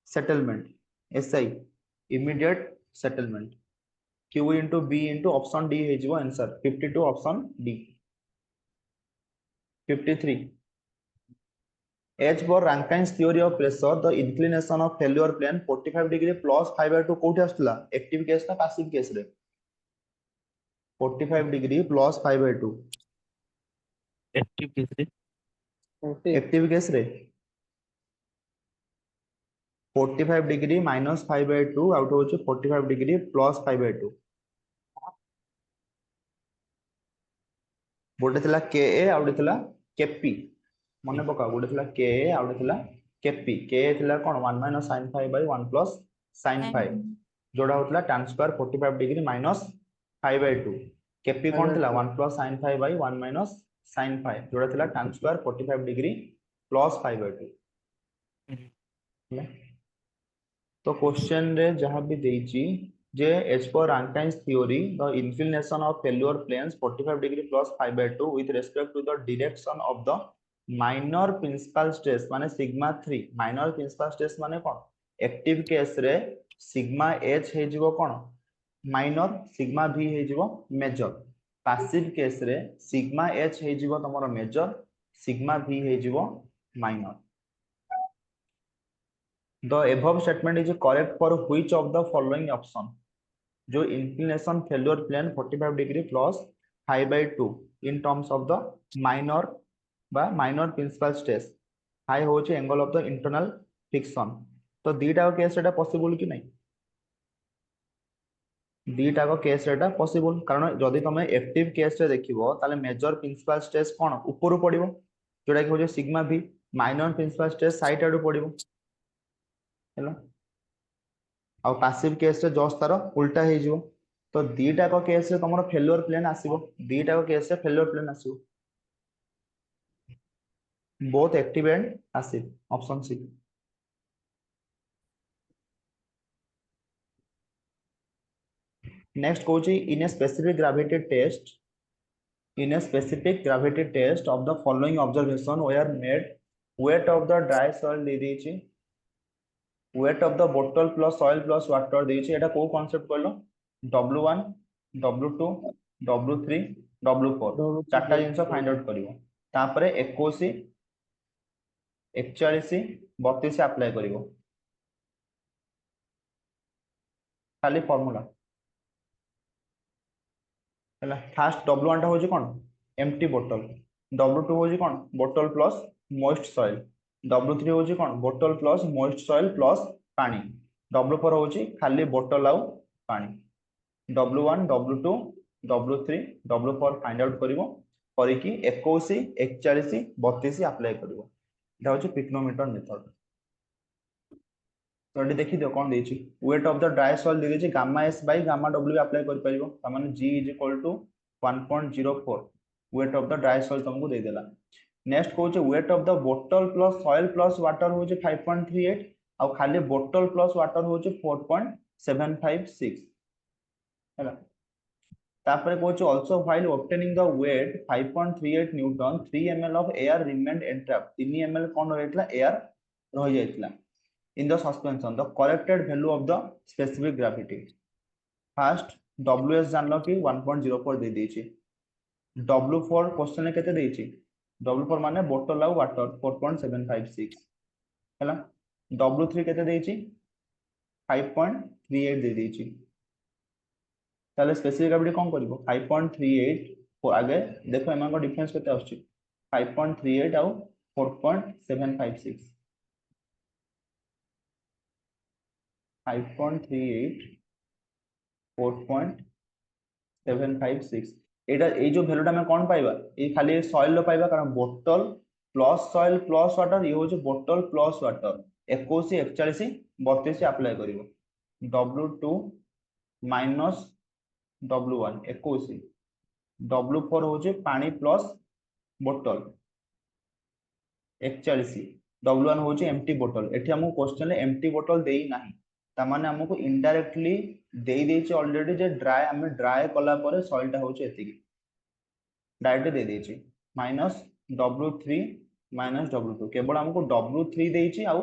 settlement SI immediate settlement Q into B into option D हे जिवो answer 52 option D 53 H for Rankine's theory of pressure, the inclination of failure plane 45 degree plus 5/2 कोठी आस्तला active case ना passive case रे 45 degree plus 5/2 active case रे active case रे 45 degree minus 5/2 out होची 45 degree plus 5/2 गोटे थिला के ए out थिला के पी मने पका गोटे थिला के ए आउट थिला के पी के ए थिला कोन 1 minus sin 5 by 1 plus sin 5 जोड़ा होतला tan स्क्वायर 45 डिग्री माइनस 5/2 के पी कोन थिला 1 plus sin 5 by 1 minus sin 5 जोड़ा थिला tan स्क्वायर 45 डिग्री प्लस 5/2 तो क्वेश्चन रे जहां भी देइची जे as per Rankine's theory the inclination of failure planes 45 degree plus 5/2 with respect to the direction of the minor principal stress माने sigma 3 minor principal stress माने कोन active case रे sigma h हे जिवो कोन minor sigma v हे जिवो major passive case रे sigma h हे जिवो तमरो major sigma v हे जिवो minor. The above statement is correct for which of the following option? जो inclination failure plane 45 degree plus 5/2 in terms of the minor बा minor principal stress high होची angle of the internal friction तो दीटा को case एटा possible कि नहीं दीटा को case एटा possible कारण जदि तमे एक्टिव केस रे देखिबो ताले मेजर प्रिंसिपल स्ट्रेस कोन ऊपर पड़िबो जोटा कि होजे sigma v minor principal stress side आडू पड़िबो हैला आ पैसिव केस रे जस्ट तार उल्टा हे जिवो तो दीटा को केस रे तमरो फेल्योर प्लेन आसीबो दीटा को केस रे फेल्योर प्लेन आसीबो both active and passive option C. Next कोची in a specific gravity test in a specific gravity test of the following observation were made weight of the dry soil दे देछि weight of the bottle plus soil plus water देछि एटा को concept कहलो w1 w2 w3 w4 चारटा जिंस find out करिवो तापरे 21 41 32 apply करिवो खाली formula हैला fast w1 टा होजी कोन empty बोतल w2 होजी कोन बोतल प्लस मॉइस्ट सॉइल w3 होजी कोन बोतल प्लस मॉइस्ट सॉइल प्लस पानी W4 होची खाली बोतल आउ पानी W1 W2 W3 W4 find out करिवो करिकी 21 41 32 अप्लाई करिवो एटा होची पिक्नोमीटर मेथड तो एटी देखि दियो कोन देछि weight of the dry soil दे देछि gamma s by gamma w apply कर परिबो त माने g = 1.04 weight of the dry soil तुमको दे देला नेक्स्ट कहूचे वेट ऑफ द बोतल प्लस सॉइल प्लस वाटर होचे 5.38 आ खाली बोतल प्लस वाटर होचे 4.756 हैला तापर कहूचे also while obtaining the weight 5.38 newton 3 ml of air remained entrapped 3 ml कोन रहइतला एयर रह जाइतला in the suspension the corrected value of the specific gravity first ws जानलो कि 1.04 दे देछि w4 क्वेश्चन केते देछि w4 माने बोतल आ वाटर 4.756 हैला w3 केते देछि 5.38 दे देछि ताले स्पेसिफिक ग्रेविटी कोन करबो 5.38 आगे देखो एमान को डिफरेंस केते आछी 5.38 आ 4.756 5.38 4.756 एटा ए जो वैल्यूटा में कोन पाइबा ए खाली सॉइल लो पाइबा कारण बोतल प्लस सॉइल प्लस वाटर ये होचे बोतल प्लस वाटर 21 41 32 अप्लाई करिवो W2 माइनस W1 21 W4 होचे पानी प्लस बोतल 41 W1 होचे एम्प्टी बोतल एठी हमको क्वेश्चन ले एम्प्टी बोतल देई नाही तामाने हमको इनडायरेक्टली देई देछि ऑलरेडी जे ड्राई हमें ड्राई कला परे सॉइलटा होचे एतिकी डायरेक्ट दे देछि माइनस W3 माइनस W2 केवल हमको W3 देछि आ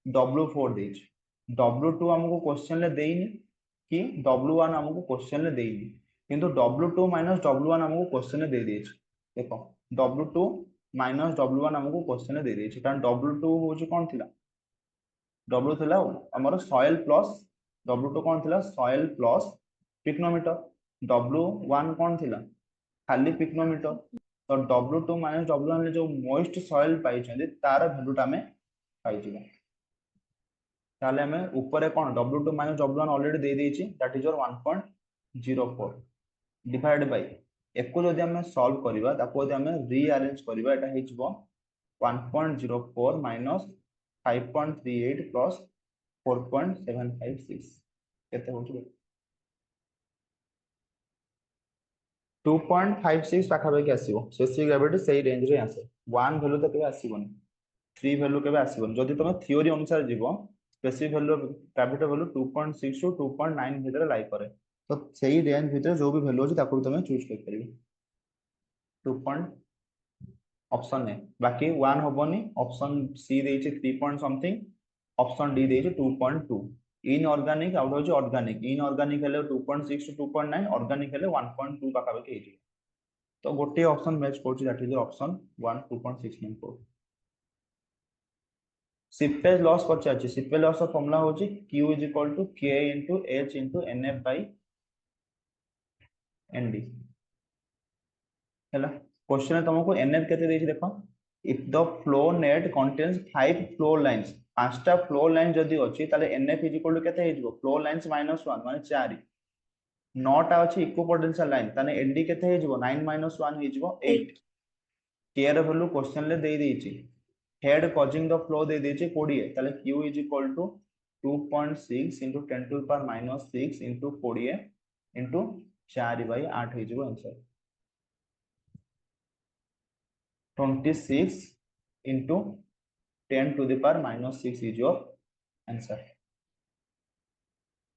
W4 देछि W2 हमको क्वेश्चन ले देइनी कि W1 हमको क्वेश्चन ले देइनी किंतु W2 माइनस W1 हमको क्वेश्चन ले दे देछि देखो W2 माइनस W1 हमको क्वेश्चन ले दे देछि कारण W2 होछि कोन थिला W थिला हमर सॉइल प्लस W2 कोन थिला सॉइल प्लस पिक्नोमीटर W1 कोन थिला खाली पिक्नोमीटर तो W2 माइनस W1 ले जो मोइस्ट सॉइल पाई छथि तार वैल्यूटा में पाई जिवो ताले हमें ऊपर कोन W2 माइनस W1 ऑलरेडी दे देछि that is your 1.04 divided by एको जदि हमें सॉल्व करिवा ताको जदि हमें रीअरेंज करिवा एटा हे जिवो 1.04 माइनस 5.38 प्लस 4.756 केते होची 2.56 पाखा के आसीबो स्पेसिफिक ग्रेविटी सही रेंज रे आसे 1 वैल्यू तो केबे आसीबोनी 3 वैल्यू केबे आसीबोनी जदि तुम थ्योरी अनुसार जीवो specific value gravity value 2.6 to 2.9 भीतर लाई करे तो सही रेंज भीतर जो भी वैल्यू होची ताको तुम चूज कर परिबो 2. ऑप्शन ने बाकी 1 होबोनी ऑप्शन सी देछि 3 पॉइंट समथिंग ऑप्शन डी देछि 2.2 इनऑर्गेनिक आउट होछि ऑर्गेनिक इनऑर्गेनिक हेले 2.6 टू 2.9 ऑर्गेनिक हेले 1.2 पाखा पाखी हेछि तो गोटे ऑप्शन मैच करछि that is option 1 2.694 seepage loss करछि अछि सीपेज लॉस का फार्मूला होछि q k h nf by nd हैला क्वेश्चन तुमको nf केते देछि देखो if the flow net contains 5 flow lines पांचटा फ्लो लाइन जदी अछि ताले nf केते हेजिवो फ्लो लाइंस -1 माने 4 नोटा अछि इक्वल पोटेंशियल लाइन ताने nd केते हेजिवो 9 - 1 हेजिवो 8 k र वैल्यू क्वेश्चन ले देई देछि हेड कॉजिंग द फ्लो दे देछि 20 ताले q 2.6 into 10 to the power -6 into 40 into 4/8 हेजिवो answer 26 into 10 to the power -6 is your answer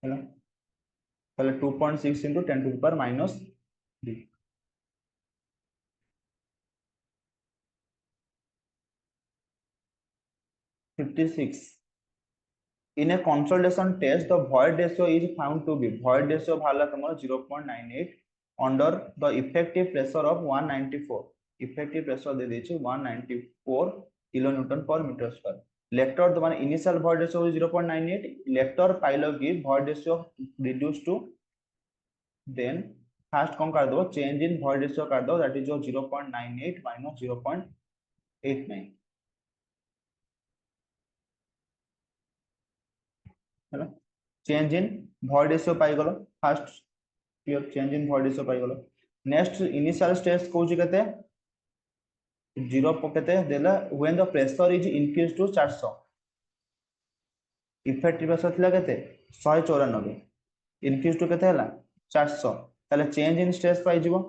हैला ताले 2.6 into 10 to the power -3 56 in a consolidation test the void ratio is found to be void ratio bhala tomar 0.98 under the effective pressure of 194 effective pressure de dechi 194 kilonewton per meter square later the one initial void ratio is 0.98 later pile give void ratio reduced to then first kon kar do change in void ratio kar do that is your 0.98 minus 0.89 है ना change in void ratio पाई गलो first clear change in void ratio पाई गलो next initial stage कहूची केते 0 केते देला when the pressure is increase to 400 effective pressure थिला केते 194 इंक्रीज टू केते हला 400 ताले चेंज इन स्ट्रेस पाई जिवो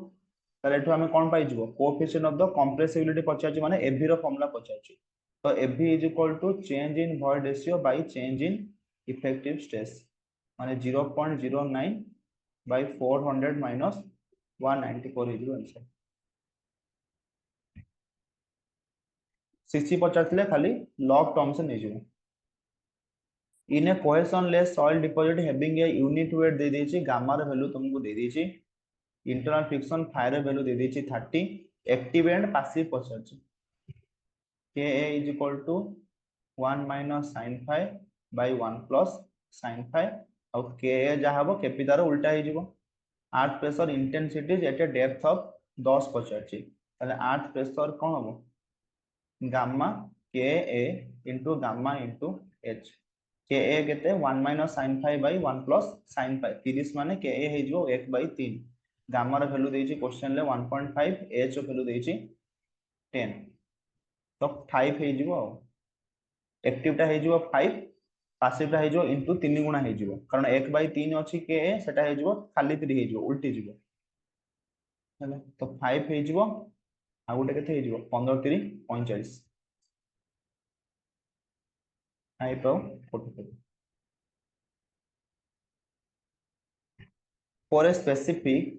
ताले एठो हमें कोन पाई जिवो कोएफिशिएंट ऑफ द कंप्रेसिबिलिटी पचाची माने एबी रो फॉर्मूला पचाची तो AB is equal to change in void ratio by change in effective stress माने 0.09 by 400 minus 194 is the answer 60 पचारथिले खाली log term से नहीं जिवो इन ए cohesionless soil deposit having a unit weight दे देछि गामा रो वैल्यू तुमको दे देछि इंटरनल फ्रिक्शन फायर रो वैल्यू दे देछि 30 एक्टिव एंड पैसिव पचारछि Ka is equal to 1 minus sin phi by 1 plus sin phi और Ka जहा हबो Kp तार उल्टा हे जिवो earth pressure intensity at A depth of 10 पचारछि ताले अर्थ प्रेशर कोन हबो gamma Ka into gamma into h Ka केते 1 minus sin phi by 1 plus sin phi 30 माने Ka हे जिवो 1 by 3 गामा रो वैल्यू देछि क्वेश्चन ले 1.5 h रो वैल्यू देछि 10 तो 5 हे जिवो एक्टिव टा हे जिवो 5 पैसिव टा हे जिवो इनटू 3 गुणा हे जिवो कारण 1 by 3 अछि Ka सेटा हे जिवो खाली 3 हे जिवो उल्टी जिवो हैला तो 5 हे जिवो आ गुटे केते हे जिवो 15 3 45 5 और 45 for a specific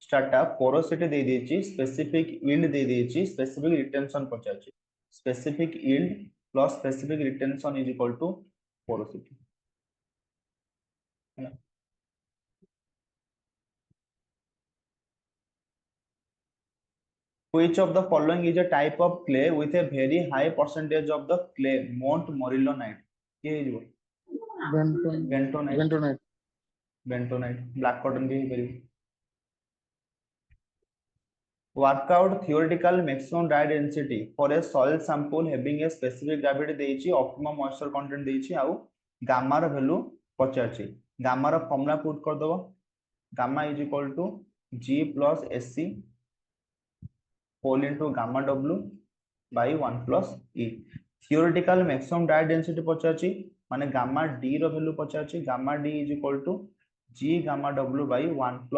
strata porosity दे देछि specific yield दे देछि specific retention पचाछि specific yield plus specific retention is equal to porosity है ना which of the following is a type of clay with a very high percentage of the clay montmorillonite ये है bentonite bentonite black cotton भी very work out theoretical maximum dye density for a soil sample having a specific gravity देछि optimum moisture content देछि आउ gamma रो value पचाछि gamma रो formula put कर दबो gamma is equal to g plus sc whole into gamma w by 1 plus e theoretical maximum dye density पचाछि माने gamma d rho value पचाछि gamma d is equal to g gamma w by 1 plus